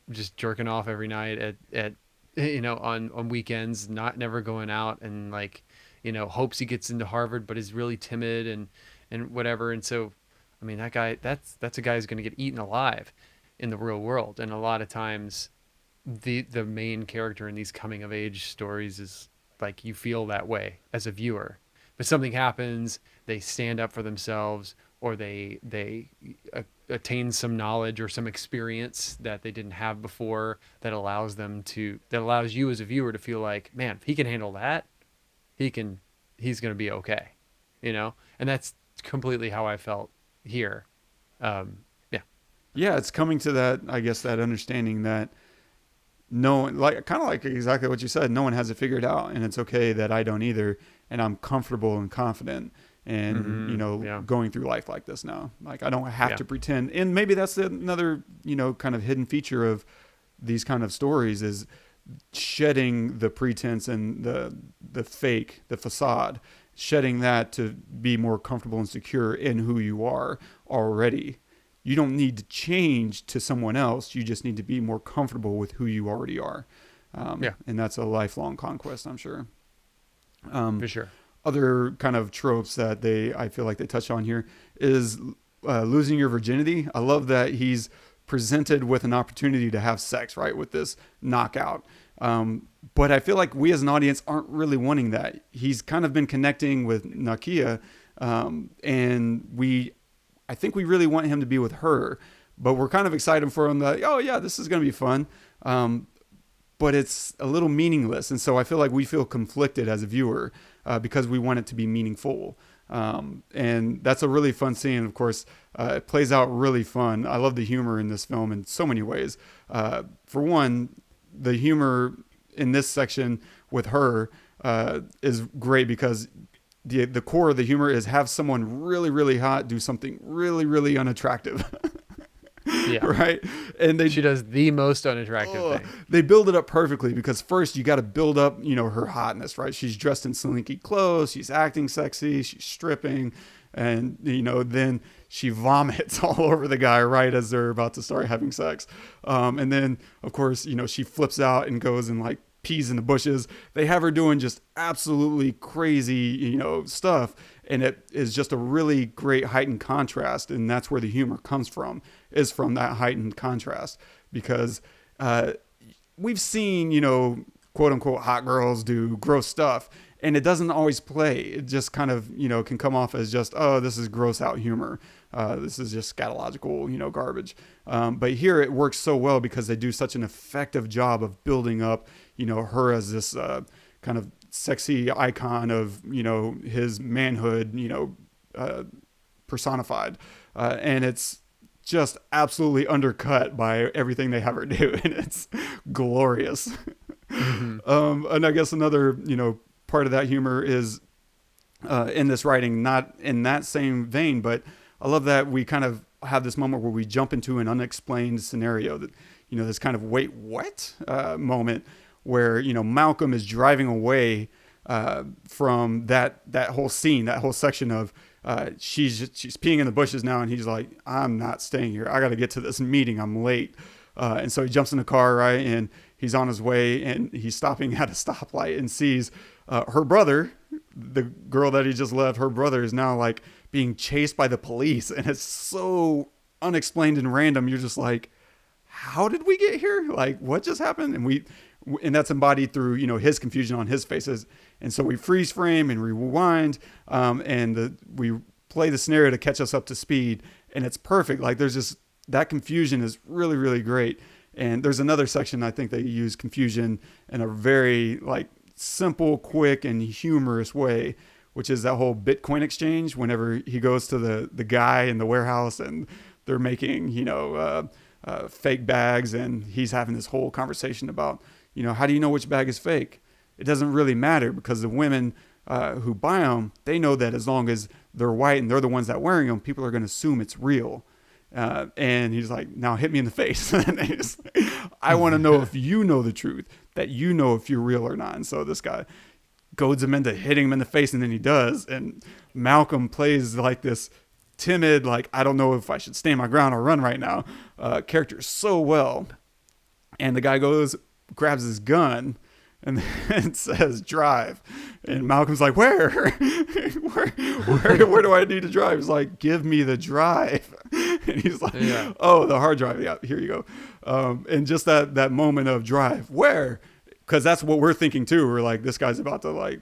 just jerking off every night at on weekends, never going out, and like hopes he gets into Harvard but is really timid and whatever. And so I mean, that guy, that's a guy who's going to get eaten alive in the real world. And a lot of times the main character in these coming of age stories is like, you feel that way as a viewer, but something happens, they stand up for themselves, or they attain some knowledge or some experience that they didn't have before, that allows you as a viewer to feel like, man, if he can handle that, he's going to be okay, and that's completely how I felt here. Yeah, it's coming to that, I guess, that understanding that no one, like, kind of like exactly what you said, no one has it figured out, and it's okay that I don't either, and I'm comfortable and confident and going through life like this now. Like, I don't have to pretend. And maybe that's another kind of hidden feature of these kind of stories, is shedding the pretense and the fake, the facade, shedding that to be more comfortable and secure in who you are already. You don't need to change to someone else. You just need to be more comfortable with who you already are. And that's a lifelong conquest, I'm sure. For sure. Other kind of tropes that I feel like they touch on here is losing your virginity. I love that he's presented with an opportunity to have sex, right, with this knockout. But I feel like we as an audience aren't really wanting that. He's kind of been connecting with Nakia, and I think we really want him to be with her, but we're kind of excited for him that, oh yeah, this is going to be fun. But it's a little meaningless. And so I feel like we feel conflicted as a viewer because we want it to be meaningful. And that's a really fun scene. Of course, it plays out really fun. I love the humor in this film in so many ways. For one, the humor in this section with her is great because the core of the humor is have someone really, really hot do something really, really unattractive. Yeah. Right. And she does the most unattractive thing. They build it up perfectly because first you got to build up, her hotness, right? She's dressed in slinky clothes. She's acting sexy. She's stripping. And, then she vomits all over the guy right as they're about to start having sex. And then, of course, she flips out and goes and like pees in the bushes. They have her doing just absolutely crazy, stuff. And it is just a really great heightened contrast. And that's where the humor comes from, is from that heightened contrast. Because we've seen, quote unquote, hot girls do gross stuff. And it doesn't always play. It just kind of, can come off as just, oh, this is gross out humor. This is just scatological, garbage. But here it works so well because they do such an effective job of building up, her as this kind of sexy icon of, his manhood, personified. And it's just absolutely undercut by everything they have her do. And it's glorious. Mm-hmm. And I guess another, part of that humor is in this writing, not in that same vein, but I love that we kind of have this moment where we jump into an unexplained scenario that, this kind of wait, what moment where, Malcolm is driving away from that whole scene, that whole section of she's peeing in the bushes now. And he's like, I'm not staying here. I got to get to this meeting. I'm late. And so he jumps in the car, right? And he's on his way and he's stopping at a stoplight and sees her brother, the girl that he just left, her brother is now like being chased by the police. And it's so unexplained and random. You're just like, how did we get here? Like, what just happened? And that's embodied through, his confusion on his faces. And so we freeze frame and rewind, and we play the scenario to catch us up to speed. And it's perfect. Like there's just, that confusion is really, really great. And there's another section, I think they use confusion in a very like simple, quick, and humorous way, which is that whole Bitcoin exchange whenever he goes to the guy in the warehouse and they're making, fake bags, and he's having this whole conversation about, how do you know which bag is fake? It doesn't really matter because the women who buy them, they know that as long as they're white and they're the ones that wearing them, people are going to assume it's real. And he's like, now hit me in the face. And I want to know if you know the truth, that you know if you're real or not. And so this guy goads him into hitting him in the face, and then he does. And Malcolm plays like this timid, like, I don't know if I should stand my ground or run right now, character so well. And the guy grabs his gun and then says, drive. And Malcolm's like, where? where do I need to drive? He's like, give me the drive. And he's like, oh, the hard drive. Yeah, here you go. And just that moment of drive, where? Because that's what we're thinking too. We're like, this guy's about to like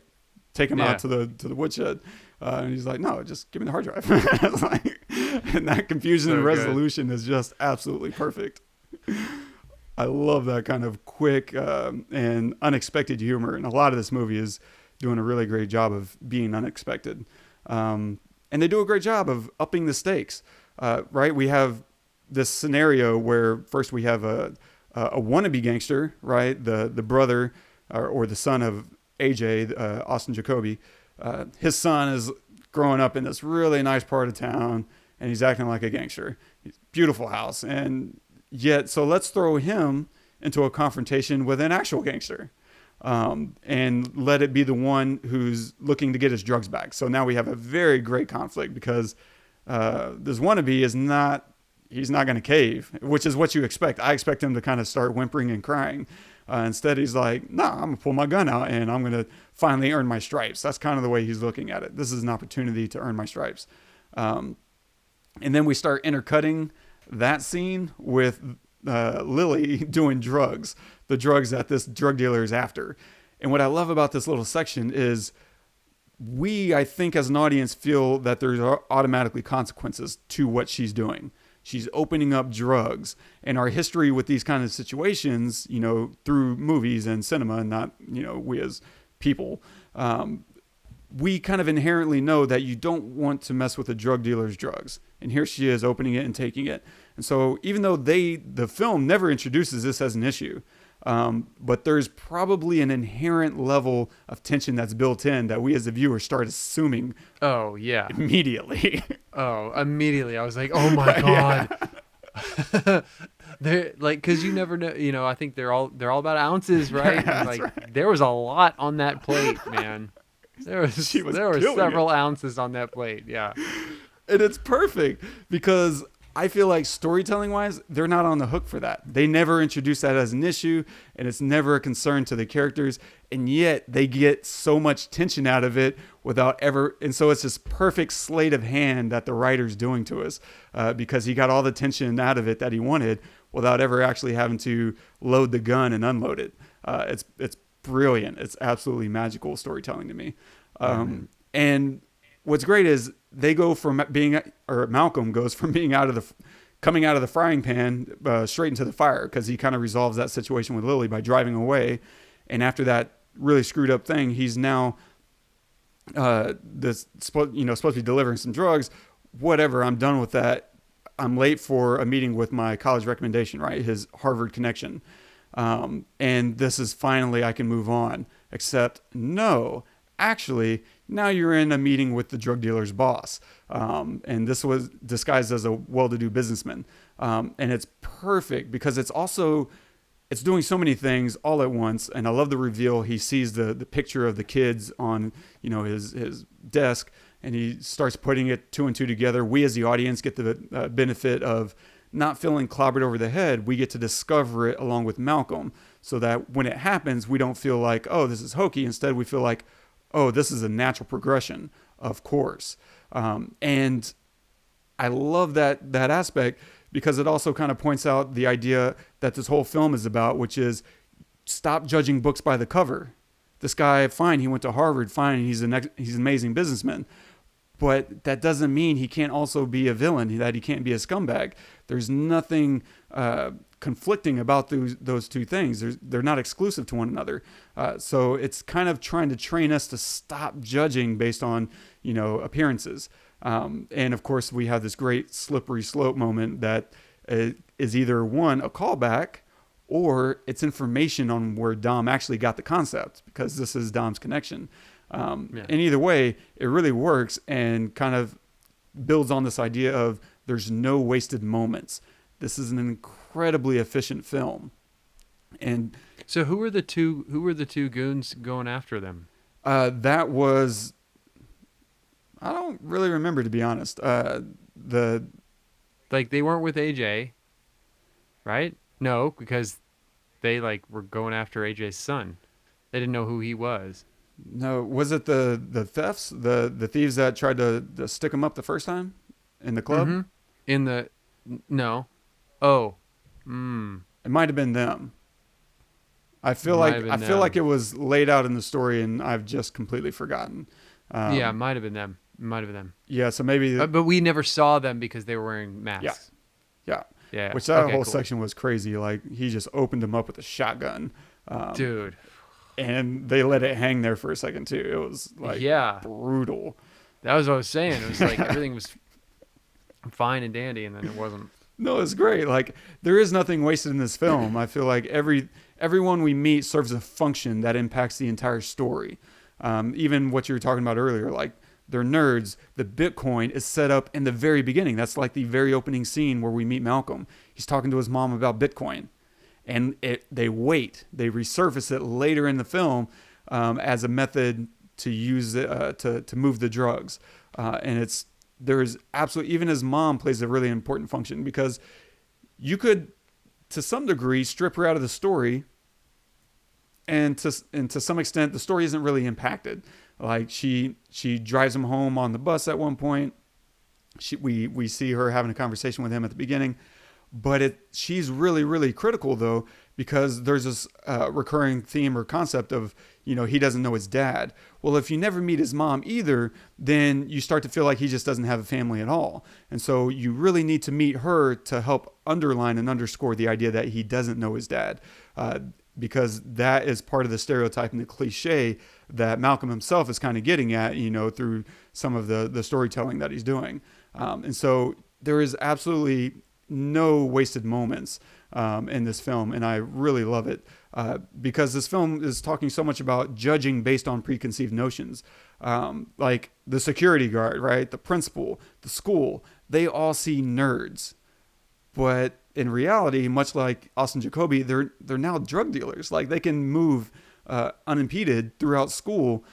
take him out to the woodshed. And he's like, no, just give me the hard drive. And that confusion and resolution is just absolutely perfect. I love that kind of quick and unexpected humor. And a lot of this movie is doing a really great job of being unexpected. And they do a great job of upping the stakes, right? We have this scenario where first we have a wannabe gangster, right? The brother or the son of AJ, Austin Jacoby. His son is growing up in this really nice part of town, and he's acting like a gangster. Beautiful house. And yet, so let's throw him into a confrontation with an actual gangster. And let it be the one who's looking to get his drugs back. So now we have a very great conflict because this wannabe he's not going to cave, which is what you expect. I expect him to kind of start whimpering and crying. Instead, he's like, nah, I'm going to pull my gun out and I'm going to finally earn my stripes. That's kind of the way he's looking at it. This is an opportunity to earn my stripes. And then we start intercutting that scene with Lily doing drugs, the drugs that this drug dealer is after. And what I love about this little section is I think as an audience feel that there's automatically consequences to what she's doing. She's opening up drugs, and our history with these kind of situations, through movies and cinema, and not, we as people, we kind of inherently know that you don't want to mess with a drug dealer's drugs. And here she is opening it and taking it. And so even though the film never introduces this as an issue, but there's probably an inherent level of tension that's built in that we as the viewer start assuming. Oh yeah. Immediately. Immediately. I was like, oh my God. They're like, cause you never know, I think they're all about ounces, right? Right. There was a lot on that plate, man. There were several ounces on that plate. Yeah. And it's perfect because I feel like storytelling wise, they're not on the hook for that. They never introduce that as an issue, and it's never a concern to the characters. And yet they get so much tension out of it and so it's this perfect sleight of hand that the writer's doing to us, because he got all the tension out of it that he wanted without ever actually having to load the gun and unload it. It's brilliant. It's absolutely magical storytelling to me. And what's great is they go from Malcolm goes from coming out of the frying pan straight into the fire, because he kind of resolves that situation with Lily by driving away. And after that really screwed up thing, he's now supposed to be delivering some drugs. Whatever, I'm done with that. I'm late for a meeting with my college recommendation, right? His Harvard connection. And this is finally, I can move on. Except no, actually, now you're in a meeting with the drug dealer's boss. And this was disguised as a well-to-do businessman. And it's perfect because it's doing so many things all at once. And I love the reveal. He sees the picture of the kids on, his desk, and he starts putting it two and two together. We as the audience get the benefit of not feeling clobbered over the head. We get to discover it along with Malcolm, so that when it happens, we don't feel like, oh, this is hokey. Instead, we feel like, oh, this is a natural progression, of course. And I love that aspect, because it also kind of points out the idea that this whole film is about, which is stop judging books by the cover. This guy, fine, he went to Harvard, fine, he's an amazing businessman. But that doesn't mean he can't also be a villain, that he can't be a scumbag. There's nothing conflicting about those two things. They're not exclusive to one another. So it's kind of trying to train us to stop judging based on, appearances. And of course, we have this great slippery slope moment that is either one, a callback, or it's information on where Dom actually got the concept, because this is Dom's connection. And either way, it really works and kind of builds on this idea of there's no wasted moments. This is an incredibly efficient film. And so who were the two goons going after them? That was, I don't really remember, to be honest. They weren't with AJ, right? No, because they were going after AJ's son. They didn't know who he was. No, was it the thefts, the thieves that tried to stick him up the first time in the club? Mm-hmm. No. Oh. It might have been them. I feel like it was laid out in the story, and I've just completely forgotten. Yeah, it might have been them. Yeah, so maybe. But we never saw them because they were wearing masks. Yeah. Yeah. Which that whole section was crazy. Like, he just opened them up with a shotgun. Dude. And they let it hang there for a second too. It was brutal. That was what I was saying. It was like everything was fine and dandy, and then it wasn't. No, it's great. Like, there is nothing wasted in this film. I feel like everyone we meet serves a function that impacts the entire story. Even what you were talking about earlier, like, they're nerds. The Bitcoin is set up in the very beginning. That's like the very opening scene where we meet Malcolm. He's talking to his mom about Bitcoin. and they resurface it later in the film as a method to use it to move the drugs. And there's absolutely, even his mom plays a really important function, because you could, to some degree, strip her out of the story, and to some extent the story isn't really impacted. Like she drives him home on the bus at one point. We see her having a conversation with him at the beginning, but she's really, really critical though, because there's this recurring theme or concept of, he doesn't know his dad. Well, if you never meet his mom either, then you start to feel like he just doesn't have a family at all. And so you really need to meet her to help underline and underscore the idea that he doesn't know his dad. Because that is part of the stereotype and the cliche that Malcolm himself is kind of getting at, through some of the storytelling that he's doing. And so there is absolutely no wasted moments in this film. And I really love it because this film is talking so much about judging based on preconceived notions. Like the security guard, right? The principal, the school, they all see nerds. But in reality, much like Austin Jacoby, they're now drug dealers. Like they can move unimpeded throughout school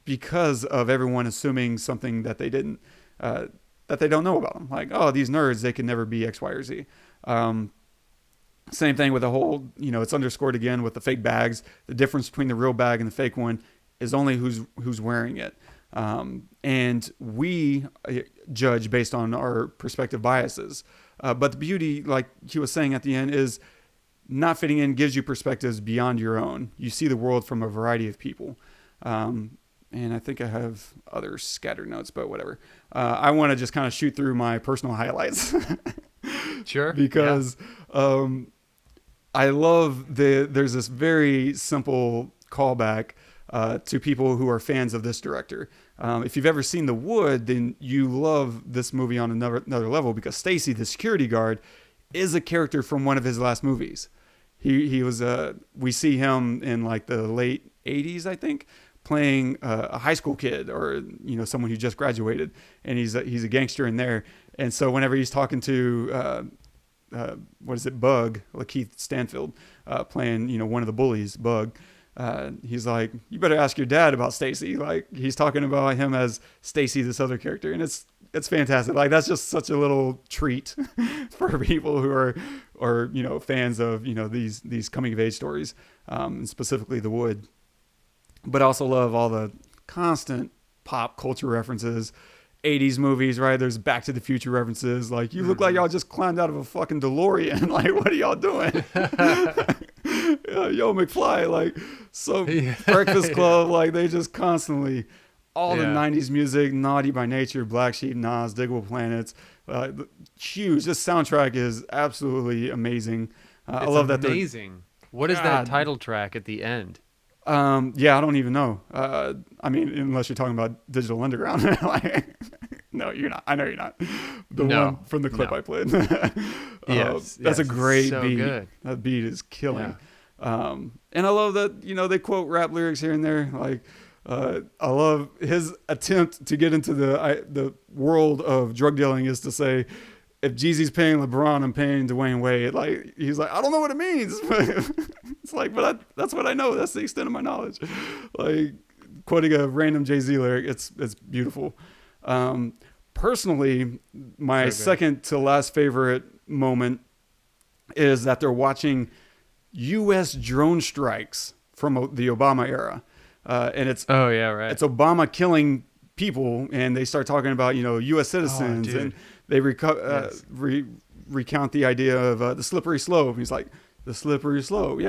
because of everyone assuming something that they didn't, that they don't know about them. Like, oh, these nerds, they can never be X, Y, or Z. Same thing with the whole, it's underscored again with the fake bags. The difference between the real bag and the fake one is only who's wearing it. And we judge based on our perspective biases. But the beauty, like he was saying at the end, is not fitting in gives you perspectives beyond your own. You see the world from a variety of people. And I think I have other scattered notes, but whatever. I want to just kind of shoot through my personal highlights. Sure. Because I love there's this very simple callback to people who are fans of this director. If you've ever seen The Wood, then you love this movie on another level, because Stacy, the security guard, is a character from one of his last movies. He was we see him in like the late 80s, I think, playing a high school kid, or someone who just graduated, and he's a gangster in there. And so whenever he's talking to Bug, Lakeith Stanfield, playing one of the bullies, Bug, he's like, you better ask your dad about Stacy. Like he's talking about him as Stacy, this other character, and it's fantastic. Like that's just such a little treat for people who are fans of these coming of age stories, and specifically The Wood. But I also love all the constant pop culture references. 80s movies, right? There's Back to the Future references. Like, you look like y'all just climbed out of a fucking DeLorean. Like, what are y'all doing? Yo, McFly, like, so Breakfast Club, like, they just constantly, all the 90s music, Naughty by Nature, Black Sheep, Nas, Diggable Planets, huge. This soundtrack is absolutely amazing. I love that. Amazing. What is that title track at the end? I don't even know. I mean, unless you're talking about Digital Underground. No, you're not. I know you're not. The one from the clip I played. That's a great beat. Good. That beat is killing. Yeah. And I love that, they quote rap lyrics here and there. Like, I love his attempt to get into the world of drug dealing is to say, if Jeezy's paying LeBron, I'm paying Dwayne Wade. Like, he's like, I don't know what it means. It's like, but that's what I know. That's the extent of my knowledge. Like, quoting a random Jay-Z lyric, it's beautiful. Personally, my second to last favorite moment is that they're watching U.S. drone strikes from the Obama era. And it's it's Obama killing people, and they start talking about U.S. citizens, and they recount the idea of the slippery slope. He's like, the slippery slope,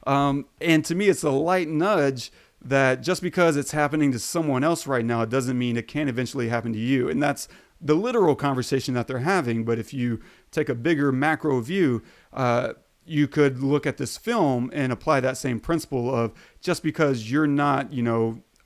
and to me, it's a light nudge that just because it's happening to someone else right now, it doesn't mean it can't eventually happen to you. And that's the literal conversation that they're having. But if you take a bigger macro view, you could look at this film and apply that same principle of just because you're not,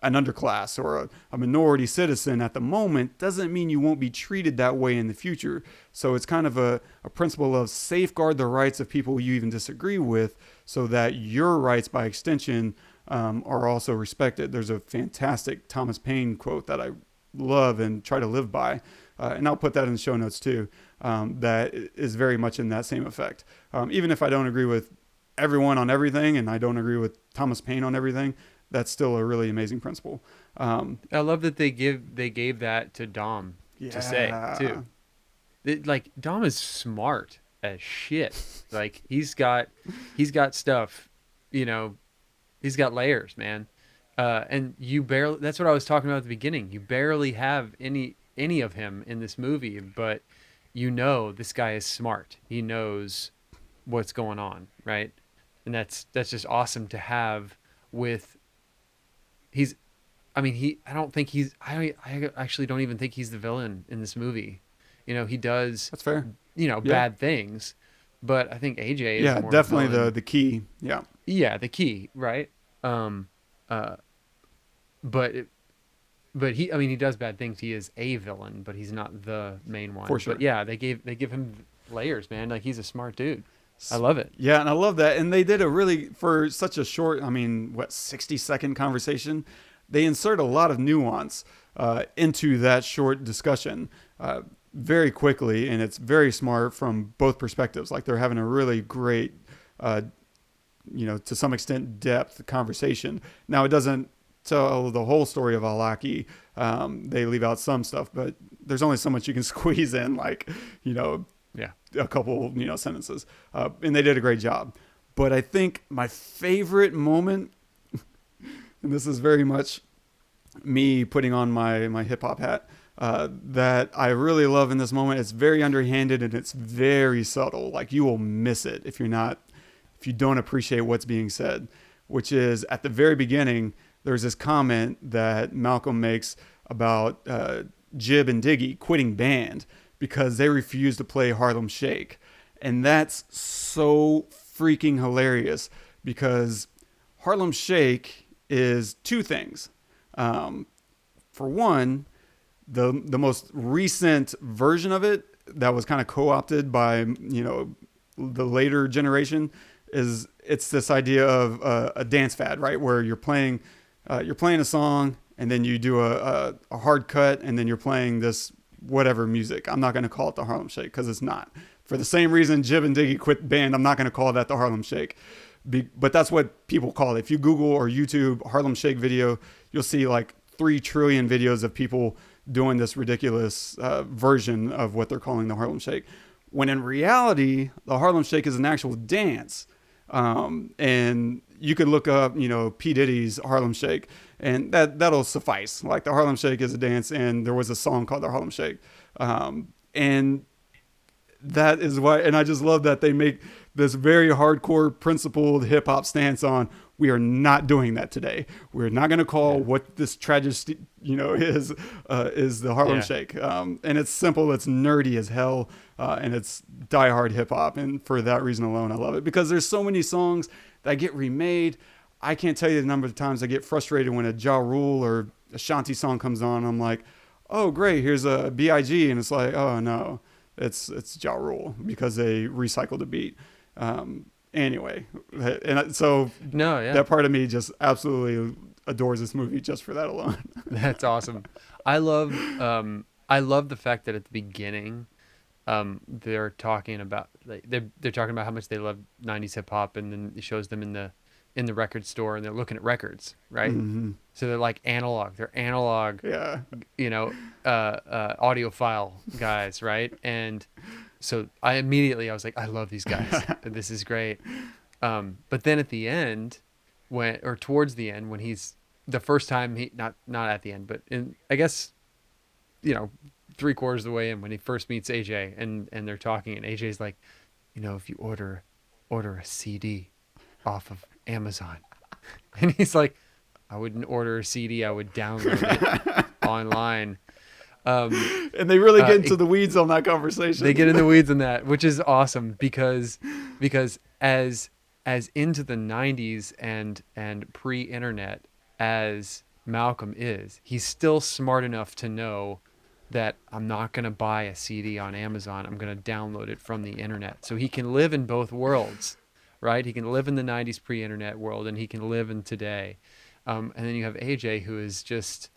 an underclass or a minority citizen at the moment doesn't mean you won't be treated that way in the future. So it's kind of a principle of safeguard the rights of people you even disagree with, so that your rights by extension are also respected. There's a fantastic Thomas Paine quote that I love and try to live by. and I'll put that in the show notes too, that is very much in that same effect. Even if I don't agree with everyone on everything, and I don't agree with Thomas Paine on everything, that's still a really amazing principle. I love that they gave that to Dom to say too. Like Dom is smart as shit. Like he's got stuff, you know, he's got layers, man. And you barely, that's what I was talking about at the beginning. You barely have any of him in this movie, but you know this guy is smart. He knows what's going on, right? And that's just awesome to have with I actually don't even think he's the villain in this movie. You know, he does. That's fair. You know, bad things, but I think AJ is more definitely villain. the key. Yeah, the key, right? But he does bad things. He is a villain, but he's not the main one. For sure. But yeah, they give him layers, man. Like he's a smart dude. I love it. Yeah, and I love that. And they did a really, for such a short, 60-second conversation, they insert a lot of nuance into that short discussion very quickly, and it's very smart from both perspectives. Like they're having a really great, to some extent, depth conversation. Now, it doesn't tell the whole story of Al-Awlaki. They leave out some stuff, but there's only so much you can squeeze in, a couple, sentences. And they did a great job. But I think my favorite moment, and this is very much me putting on my hip hop hat, that I really love in this moment. It's very underhanded and it's very subtle. Like you will miss it if you don't appreciate what's being said, which is at the very beginning, there's this comment that Malcolm makes about Jib and Diggy quitting band because they refuse to play Harlem Shake. And that's so freaking hilarious because Harlem Shake is two things. For one, the most recent version of it that was kind of co-opted by, the later generation it's this idea of a dance fad, right? Where you're playing a song and then you do a hard cut and then you're playing this whatever music. I'm not going to call it the Harlem Shake because it's not. For the same reason Jib and Diggy quit band, I'm not going to call that the Harlem Shake. But that's what people call it. If you Google or YouTube Harlem Shake video, you'll see like 3 trillion videos of people doing this ridiculous version of what they're calling the Harlem Shake. When in reality, the Harlem Shake is an actual dance. And you could look up, P. Diddy's Harlem Shake, and that'll suffice. Like the Harlem Shake is a dance, and there was a song called the Harlem Shake. And that is why, and I just love that they make this very hardcore principled hip hop stance on, we are not doing that today. We're not going to call what this tragedy, is the Harlem Shake. And it's simple. It's nerdy as hell. And it's diehard hip hop. And for that reason alone, I love it because there's so many songs that get remade. I can't tell you the number of times I get frustrated when a Ja Rule or a Shanti song comes on. I'm like, oh, great. Here's a B.I.G. And it's like, oh no, it's Ja Rule because they recycled the beat. Anyway, and so that part of me just absolutely adores this movie just for that alone. That's awesome. I love the fact that at the beginning, they're talking about they're talking about how much they love 90s hip hop, and then it shows them in the record store and they're looking at records, right? Mm-hmm. So they're like analog. They're analog, audiophile guys, right? And so I was like, I love these guys. This is great. But then at the end, towards the end, when he's the first time not at the end, but I guess, 3/4 of the way in when he first meets AJ and they're talking and AJ's like, if you order a CD off of Amazon, and he's like, I wouldn't order a CD. I would download it online. And they really get into the weeds on that conversation. They get in the weeds on that, which is awesome because as into the 90s and pre-internet as Malcolm is, he's still smart enough to know that I'm not going to buy a CD on Amazon. I'm going to download it from the internet. So he can live in both worlds, right? He can live in the 90s pre-internet world and he can live in today. And then you have AJ, who is just,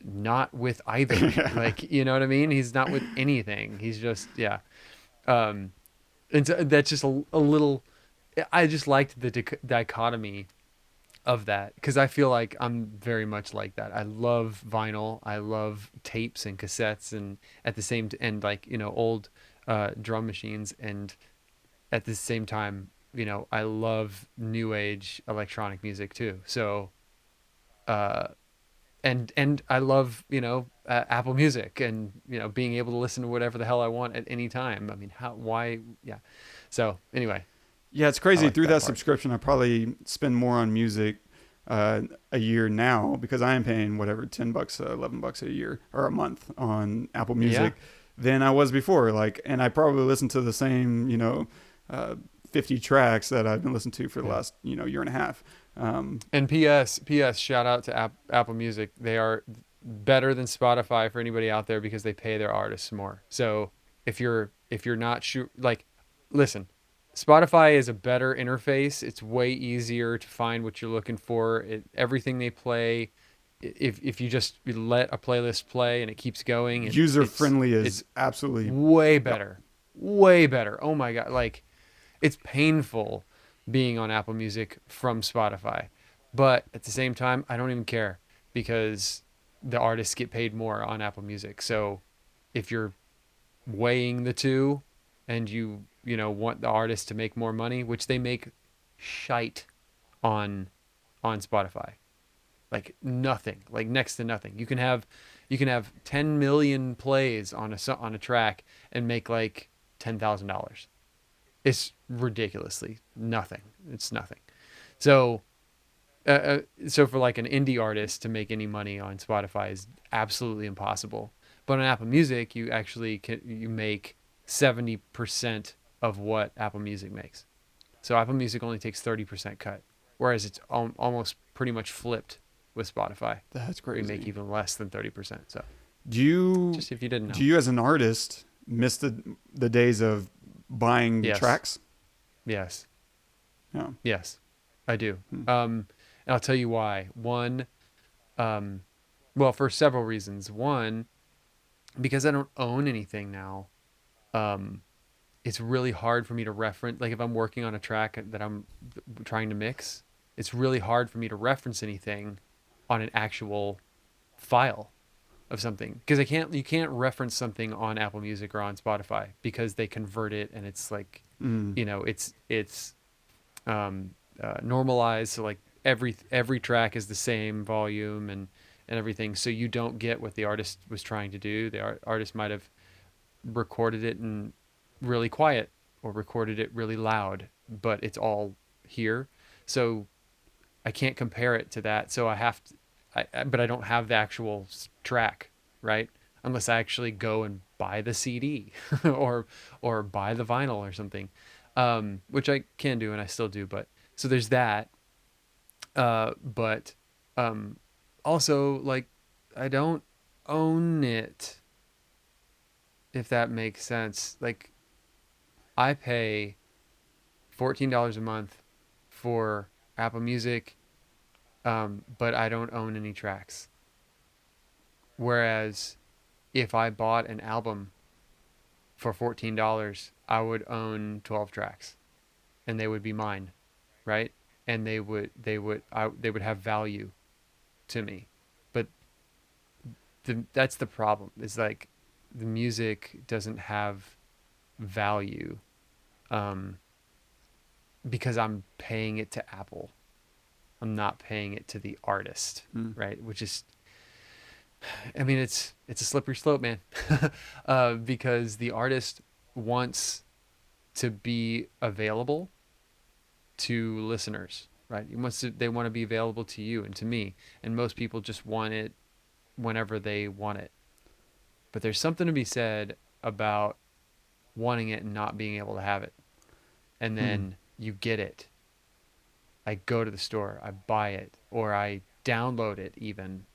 not with either. Like, you know what I mean? He's not with anything. He's just, yeah. And so that's just a little, I just liked the dichotomy of that, because I feel like I'm very much like that. I love vinyl. I love tapes and cassettes, and at the same and like, you know, old drum machines, and at the same time, you know, I love new age electronic music too. So uh and I love, you know, Apple Music, and, you know, being able to listen to whatever the hell I want at any time. I mean, why, yeah. So anyway, Yeah, it's I crazy. like Through that that part. subscription, I probably spend more on music a year now, because I am paying whatever, $10, $11 a year or a month on Apple Yeah. Music than I was before. Like, and I probably listen to the same, 50 tracks that I've been listening to for the Yeah. last, year and a half. And P.S. Shout out to Apple Music. They are better than Spotify for anybody out there, because they pay their artists more. So if you're not sure, like, listen, Spotify is a better interface. It's way easier to find what you're looking for. Everything they play, if you just let a playlist play and it keeps going, User friendly it's is absolutely, way yep. better, way better. Oh my God, like, it's painful being on Apple Music from Spotify. But at the same time, I don't even care, because the artists get paid more on Apple Music. So if you're weighing the two, and you know, want the artist to make more money, which they make shite on Spotify. Like nothing, like next to nothing. You can have 10 million plays on a track and make like $10,000. It's ridiculously nothing. It's nothing. So, so for like an indie artist to make any money on Spotify is absolutely impossible. But on Apple Music, you make 70% of what Apple Music makes. So Apple Music only takes 30% cut, whereas it's almost pretty much flipped with Spotify. That's We crazy. make even less than 30%. So Do you, just if you didn't know. do you as an artist miss the days of buying Yes. tracks? Yes. Yeah. Yes, I do. And I'll tell you why. One, well, for several reasons. One, because I don't own anything now, it's really hard for me to reference. Like if I'm working on a track that I'm trying to mix, it's really hard for me to reference anything on an actual file of something, because you can't reference something on Apple Music or on Spotify, because they convert it, and it's like, you know, it's normalized. So like every track is the same volume and everything. So you don't get what the artist was trying to do. The artist might have recorded it in really quiet or recorded it really loud, but it's all here. So I can't compare it to that. So I have to, but I don't have the actual track, right? Unless I actually go and buy the CD or buy the vinyl or something, which I can do and I still do. But so there's that. But also, like, I don't own it, if that makes sense. Like, I pay $14 a month for Apple Music, but I don't own any tracks. Whereas if I bought an album for $14, I would own 12 tracks, and they would be mine, right? And they would have value to me. But that's the problem. It's like the music doesn't have value, because I'm paying it to Apple. I'm not paying it to the artist, right? Which is, I mean, it's a slippery slope, man. Because the artist wants to be available to listeners, right? They want to be available to you and to me, and most people just want it whenever they want it. But there's something to be said about wanting it and not being able to have it. And then you get it. I go to the store, I buy it, or I download it even,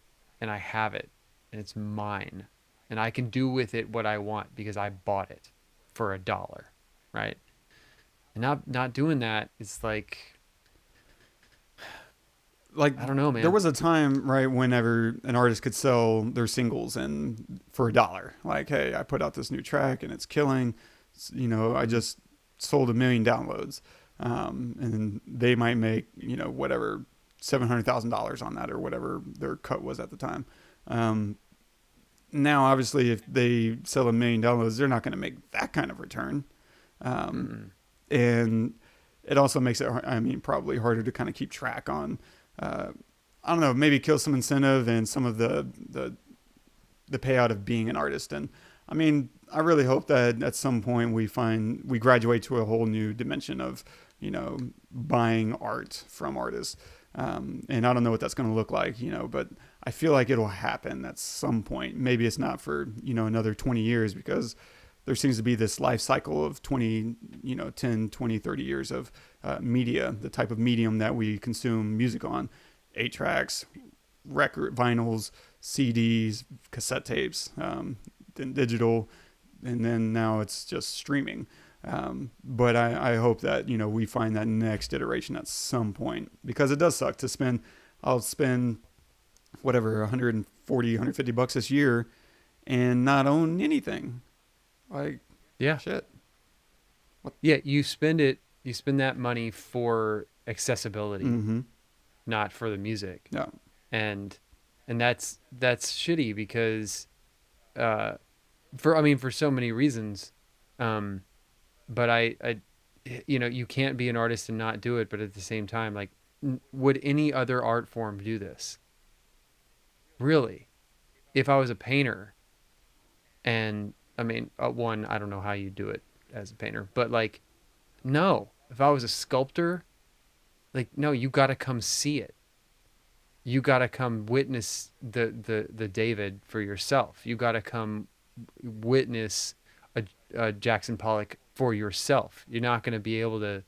and I have it, and it's mine. And I can do with it what I want because I bought it for $1, right? And not doing that is like, like I don't know, man. there was a time, right, whenever an artist could sell their singles and for $1. Like, hey, I put out this new track and it's killing. You know, I just sold 1 million downloads, and they might make, you know, whatever, $700,000 on that or whatever their cut was at the time. Now, obviously, if they sell 1 million downloads, they're not going to make that kind of return, and it also makes it, I mean, probably harder to kind of keep track on. I don't know, maybe kill some incentive and some of the payout of being an artist. And I mean, I really hope that at some point we graduate to a whole new dimension of, you know, buying art from artists. And I don't know what that's going to look like, you know, but I feel like it'll happen at some point. Maybe it's not for, you know, another 20 years, because there seems to be this life cycle of 20, you know, 10, 20, 30 years of media, the type of medium that we consume music on: 8 tracks, record, vinyls, CDs, cassette tapes, then digital, and then now it's just streaming. But I hope that, you know, we find that next iteration at some point, because it does suck to spend, I'll spend whatever, 140, 150 bucks this year and not own anything. Like, Yeah. shit. Yeah, you spend that money for accessibility, Mm-hmm. not for the music. Yeah. And that's shitty, because for so many reasons. But I you know, you can't be an artist and not do it, but at the same time, like, would any other art form do this? Really? If I was a painter, and I mean, one, I don't know how you do it as a painter, but like, no. If I was a sculptor, like, no, you got to come see it. You got to come witness the David for yourself. You got to come witness a Jackson Pollock for yourself. You're not going to be able to,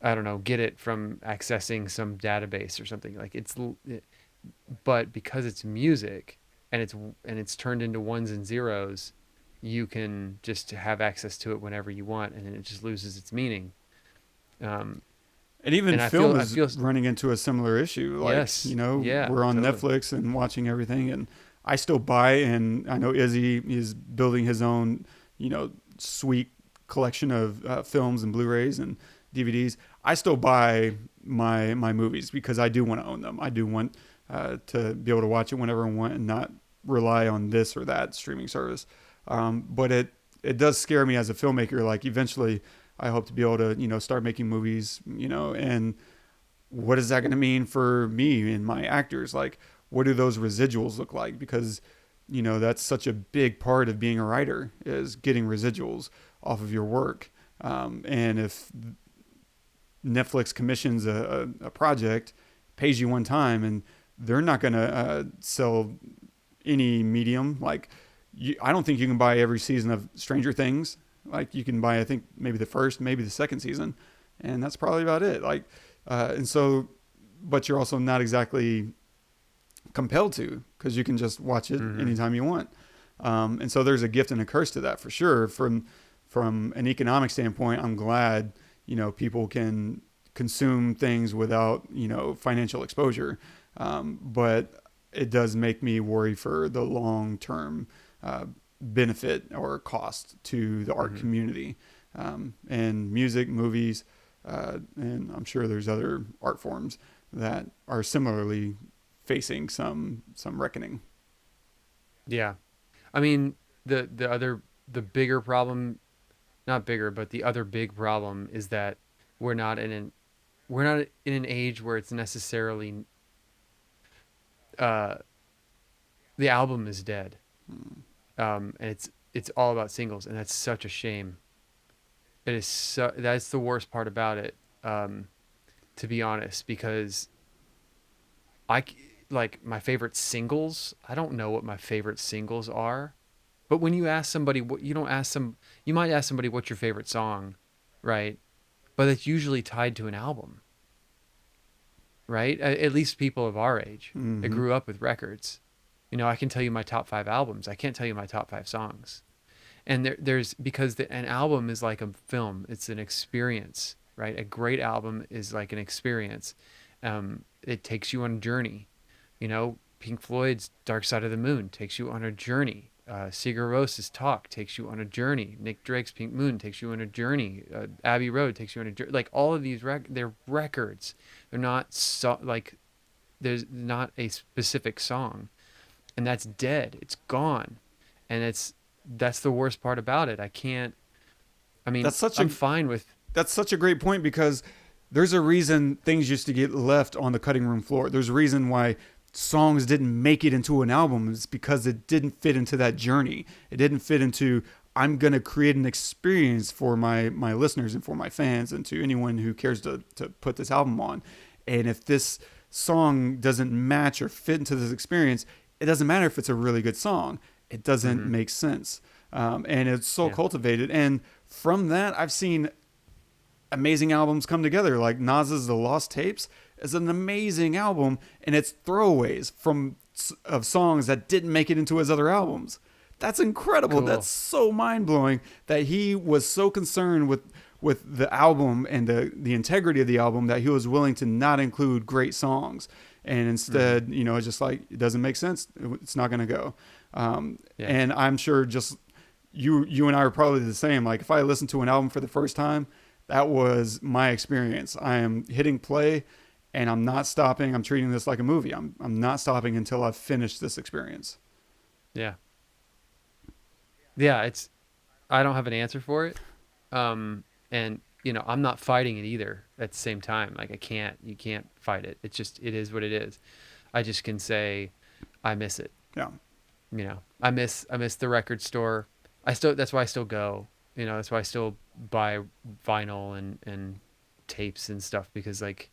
I don't know, get it from accessing some database or something. Like, but because it's music and it's turned into ones and zeros, you can just have access to it whenever you want, and it just loses its meaning. And even And film I feel is running into a similar issue. Like, Yes. you know, Yeah, we're on totally. Netflix and watching everything, and I still buy, and I know Izzy is building his own, you know, sweet collection of films and Blu-rays and DVDs. I still buy my movies because I do want to own them. I do want to be able to watch it whenever I want and not rely on this or that streaming service. But it does scare me as a filmmaker. Like, eventually I hope to be able to, you know, start making movies, you know, and what is that going to mean for me and my actors? Like, what do those residuals look like? Because, you know, that's such a big part of being a writer, is getting residuals off of your work. And if Netflix commissions a project, pays you one time, and they're not going to sell any medium. Like, I don't think you can buy every season of Stranger Things. Like, you can buy, I think, maybe the first, maybe the second season, and that's probably about it. Like, and so, but you're also not exactly compelled to, because you can just watch it anytime you want. And so there's a gift and a curse to that, for sure. From an economic standpoint, I'm glad, you know, people can consume things without, you know, financial exposure. But it does make me worry for the long-term benefit or cost to the art community, and music, movies, and I'm sure there's other art forms that are similarly facing some reckoning. Yeah. I mean, the bigger problem, not bigger, but the other big problem is that we're not in an age where it's necessarily the album is dead. And it's all about singles, and that's such a shame. That's the worst part about it, to be honest, because like my favorite singles, I don't know what my favorite singles are. But when you ask somebody, you might ask somebody what's your favorite song, right? But it's usually tied to an album, right? At least people of our age that grew up with records. You know, I can tell you my top 5 albums. I can't tell you my top 5 songs. And there's because an album is like a film. It's an experience, right? A great album is like an experience. it takes you on a journey. You know, Pink Floyd's Dark Side of the Moon takes you on a journey. Sigur Ros's Talk takes you on a journey. Nick Drake's Pink Moon takes you on a journey. Abbey Road takes you on a journey. Like all of these they're records. They're not like there's not a specific song, and that's dead. It's gone, and that's the worst part about it. I mean, I'm fine with. That's such a great point, because there's a reason things used to get left on the cutting room floor. There's a reason why songs didn't make it into an album. It's because it didn't fit into that journey. It didn't fit into, I'm going to create an experience for my listeners and for my fans and to anyone who cares to put this album on. And if this song doesn't match or fit into this experience, it doesn't matter if it's a really good song. It doesn't make sense. And it's so cultivated. And from that, I've seen amazing albums come together. Like Nas's The Lost Tapes is an amazing album, and it's throwaways of songs that didn't make it into his other albums. That's incredible. Cool. That's so mind-blowing that he was so concerned with the album and the integrity of the album that he was willing to not include great songs. And instead, you know, it's just like, it doesn't make sense. It's not going to go. And I'm sure just you and I are probably the same. Like if I listen to an album for the first time, that was my experience. I am hitting play and I'm not stopping. I'm treating this like a movie. I'm not stopping until I've finished this experience. Yeah. Yeah. I don't have an answer for it. And you know, I'm not fighting it either at the same time. Like you can't fight it. It is what it is. I just can say, I miss it. Yeah. You know, I miss the record store. That's why I still go, you know, that's why I still buy vinyl and tapes and stuff, because like,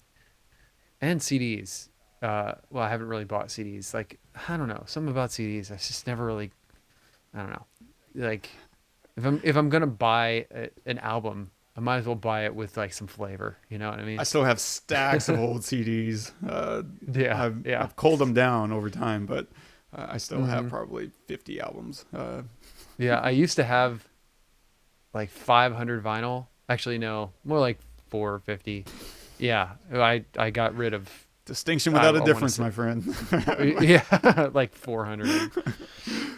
and CDs. Well, I haven't really bought CDs. Like, I don't know, something about CDs. I just never really, I don't know. Like if I'm going to buy an album, I might as well buy it with like some flavor. You know what I mean? I still have stacks of old CDs. I've culled them down over time, but I still have probably 50 albums. Yeah, I used to have like 500 vinyl. Actually, no, more like 450. Yeah, I got rid of. Distinction without a difference, my friend. Yeah, like 400.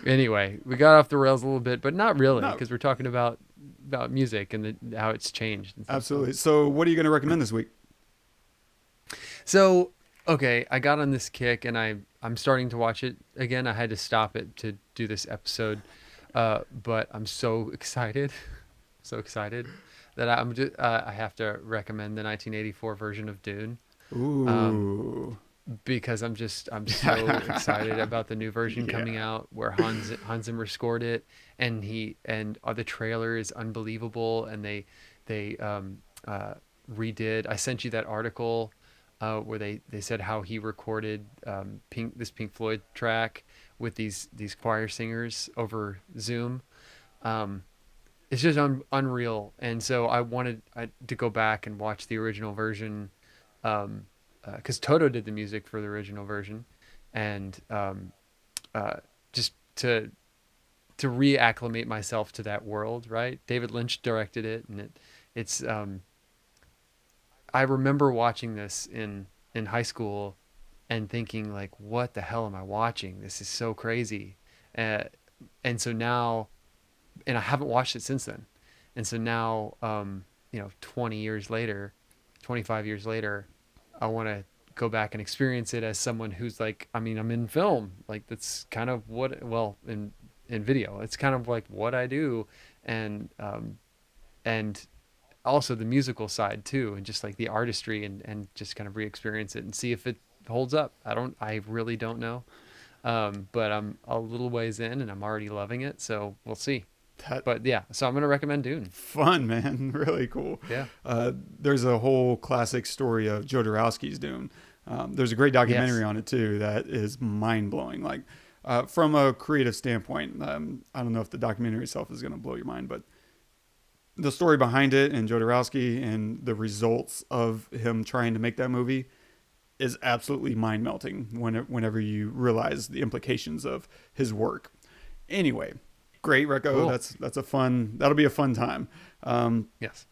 Anyway, we got off the rails a little bit, but not really, because we're talking about music and how it's changed. Absolutely. So what are you going to recommend this week? So, okay, I got on this kick and I'm starting to watch it again. I had to stop it to do this episode, but I'm so excited, that I have to recommend the 1984 version of Dune. Ooh. Because I'm so excited about the new version coming out, where Hans Zimmer scored it, and the trailer is unbelievable, and they redid. I sent you that article where they said how he recorded this Pink Floyd track with these choir singers over Zoom. It's just unreal, and so I wanted to go back and watch the original version. Because Toto did the music for the original version, and just to reacclimate myself to that world, right? David Lynch directed it, and it's I remember watching this in high school and thinking like, what the hell am I watching? This is so crazy. And so now, and I haven't watched it since then. And so now, 25 years later, I want to go back and experience it as someone who's like, I mean, I'm in film, like that's kind of in video, it's kind of like what I do. And also the musical side too, and just like the artistry and just kind of re-experience it and see if it holds up. I really don't know. But I'm a little ways in and I'm already loving it. So we'll see. But yeah, so I'm going to recommend Dune. Fun, man. Really cool. Yeah. There's a whole classic story of Jodorowsky's Dune. There's a great documentary on it too that is mind-blowing. Like from a creative standpoint, I don't know if the documentary itself is going to blow your mind, but the story behind it and Jodorowsky and the results of him trying to make that movie is absolutely mind-melting whenever you realize the implications of his work. Anyway, great, Recco. Cool. That'll be a fun time. Yes.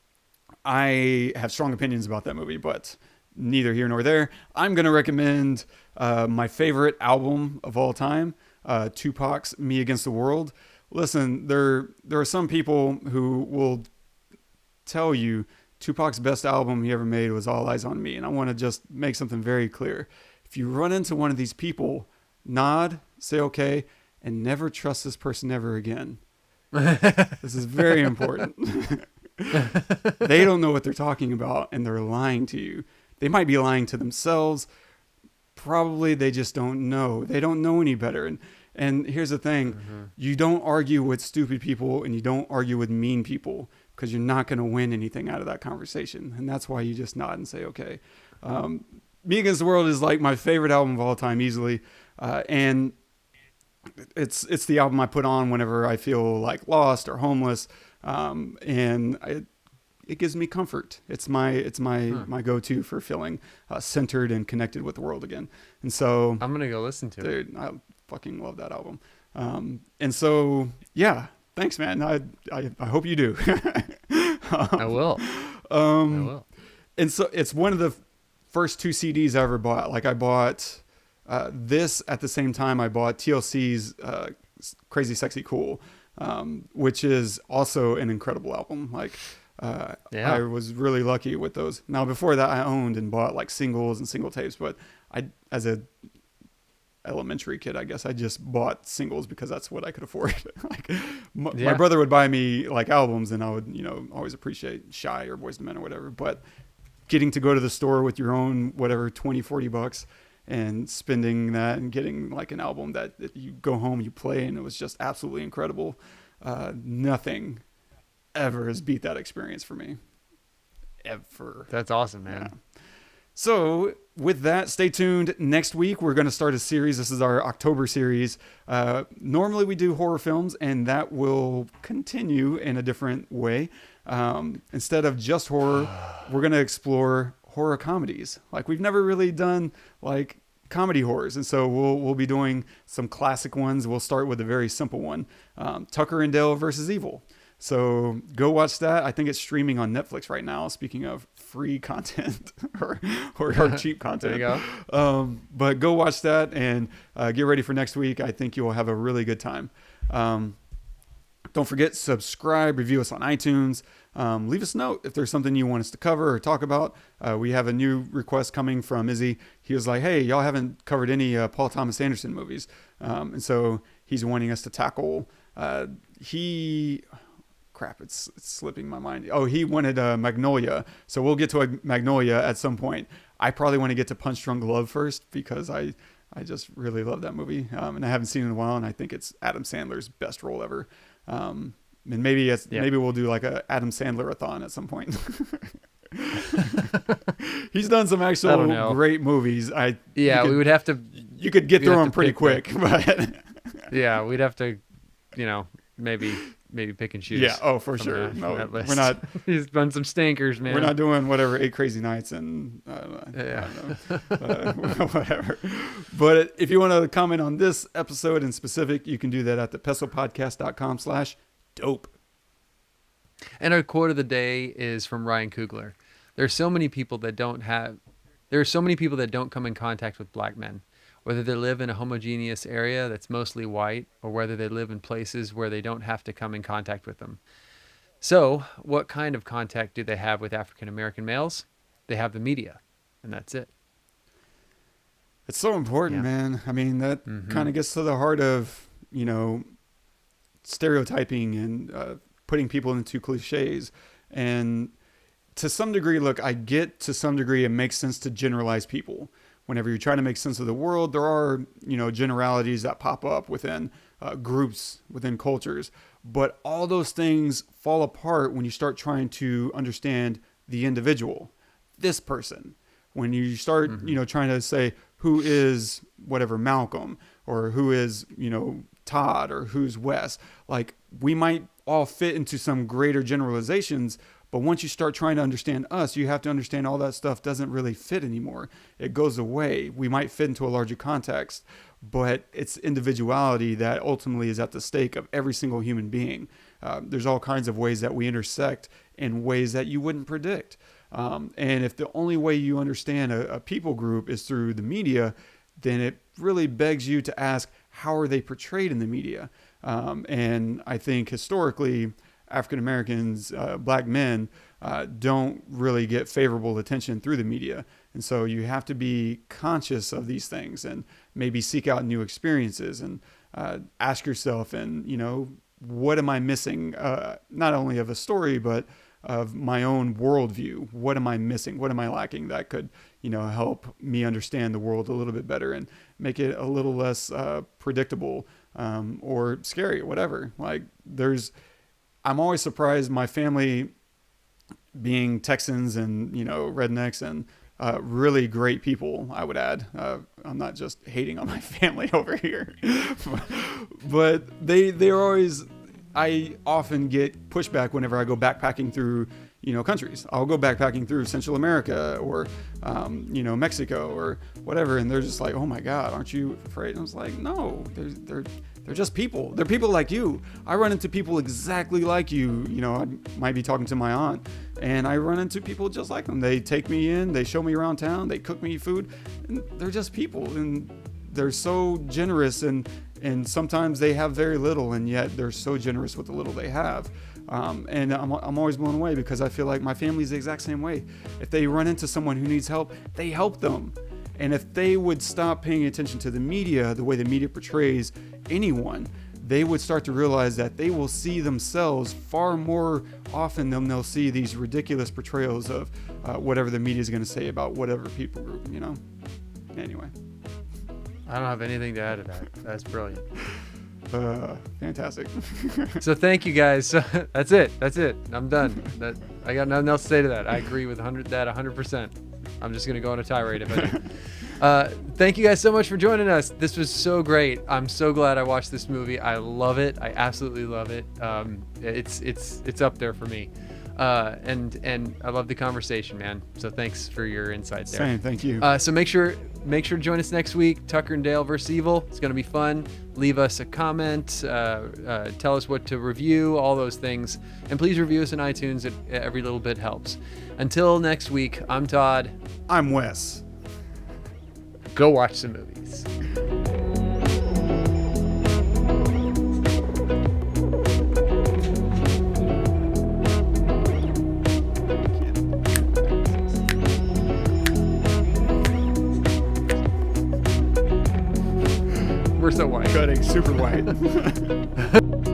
I have strong opinions about that movie, but neither here nor there. I'm going to recommend my favorite album of all time, Tupac's Me Against the World. Listen, there are some people who will tell you Tupac's best album he ever made was All Eyes on Me. And I want to just make something very clear. If you run into one of these people, nod, say okay, and never trust this person ever again. This is very important. They don't know what they're talking about, and they're lying to you. They might be lying to themselves. Probably they just don't know. They don't know any better. And here's the thing. You don't argue with stupid people, and you don't argue with mean people, because you're not going to win anything out of that conversation. And that's why you just nod and say, okay. Me Against the World is like my favorite album of all time, easily. And it's the album I put on whenever I feel like lost or homeless. And it gives me comfort. It's my go-to for feeling centered and connected with the world again. And so I'm going to go listen to it. Dude, I fucking love that album. And so, yeah, thanks, man. I hope you do. I will. I will. And so it's one of the first 2 CDs I ever bought. Like I bought this at the same time I bought TLC's Crazy Sexy Cool, which is also an incredible album. Like I was really lucky with those. Now before that I owned and bought like singles and single tapes, but as a elementary kid, I guess I just bought singles because that's what I could afford. Like my brother would buy me like albums, and I would, always appreciate Shy or Boyz II Men or whatever. But getting to go to the store with your own whatever $20-$40 and spending that and getting like an album that you go home, you play, and it was just absolutely incredible. Nothing ever has beat that experience for me. Ever. That's awesome, man. Yeah. So with that, stay tuned. Next week, we're going to start a series. This is our October series. Normally we do horror films, and that will continue in a different way. Instead of just horror, we're going to explore horror comedies. Like we've never really done like comedy horrors. And so we'll be doing some classic ones. We'll start with a very simple one. Tucker and Dale versus Evil. So go watch that. I think it's streaming on Netflix right now. Speaking of free content or cheap content. There you go. But go watch that and get ready for next week. I think you will have a really good time. Don't forget, subscribe, review us on iTunes. Leave us a note if there's something you want us to cover or talk about. We have a new request coming from Izzy. He was like, hey, y'all haven't covered any Paul Thomas Anderson movies. And so he's wanting us to tackle, it's slipping my mind. Oh, he wanted Magnolia. So we'll get to a Magnolia at some point. I probably want to get to Punch Drunk Love first because I just really love that movie. And I haven't seen it in a while, and I think it's Adam Sandler's best role ever. And maybe we'll do like a Adam Sandler-a-thon at some point. He's done some actual great movies. We would have to. You could get through them pretty quick, but yeah, we'd have to, maybe pick and choose. Yeah. Oh, for sure. No, we're not. He's done some stinkers, man. We're not doing whatever 8 Crazy Nights and whatever. But if you want to comment on this episode in specific, you can do that at thepestlepodcast.com/dope. And our quote of the day is from Ryan Coogler. There are so many people that don't come in contact with black men, whether they live in a homogeneous area that's mostly white or whether they live in places where they don't have to come in contact with them. So what kind of contact do they have with African American males? They have the media, and that's it. It's so important, man. I mean, that kind of gets to the heart of, stereotyping and putting people into cliches. And to some degree, look, I get to some degree it makes sense to generalize people. Whenever you're trying to make sense of the world, there are, generalities that pop up within groups, within cultures. But all those things fall apart when you start trying to understand the individual, this person. When you start, trying to say who is whatever Malcolm or who is, Todd or who's Wes. Like we might all fit into some greater generalizations. But once you start trying to understand us, you have to understand all that stuff doesn't really fit anymore. It goes away. We might fit into a larger context, but it's individuality that ultimately is at the stake of every single human being. There's all kinds of ways that we intersect in ways that you wouldn't predict. And if the only way you understand a people group is through the media, then it really begs you to ask, how are they portrayed in the media? And I think historically, African Americans, black men, don't really get favorable attention through the media. And so you have to be conscious of these things and maybe seek out new experiences and ask yourself, and, you know, what am I missing? Not only of a story, but of my own worldview. What am I missing? What am I lacking that could, you know, help me understand the world a little bit better and make it a little less predictable or scary or whatever. Like I'm always surprised, my family being Texans and, you know, rednecks and really great people, I would add. I'm not just hating on my family over here, but they're always, I often get pushback whenever I go backpacking through, you know, countries. I'll go backpacking through Central America or, you know, Mexico or whatever. And they're just like, oh my God, aren't you afraid? And I was like, no, they're just people. They're people like you. I run into people exactly like you. You know, I might be talking to my aunt and I run into people just like them. They take me in, they show me around town, they cook me food, and they're just people. And they're so generous, and sometimes they have very little, and yet they're so generous with the little they have. And I'm always blown away because I feel like my family's the exact same way. If they run into someone who needs help, they help them. And if they would stop paying attention to the media, the way the media portrays anyone, they would start to realize that they will see themselves far more often than they'll see these ridiculous portrayals of whatever the media is going to say about whatever people group, you know? Anyway. I don't have anything to add to that. That's brilliant. Fantastic. So thank you guys. That's it. I'm done. I got nothing else to say to that. I agree with 100%. I'm just gonna go on a tirade if I do. Thank you guys so much for joining us. This was so great. I'm so glad I watched this movie. I love it. I absolutely love it. It's up there for me. And I love the conversation, man. So thanks for your insight there. Same, thank you. So make sure to join us next week. Tucker and Dale vs. Evil. It's going to be fun. Leave us a comment. Tell us what to review, all those things. And please review us on iTunes. Every little bit helps. Until next week, I'm Todd. I'm Wes. Go watch some movies. We're so white. Cutting super white.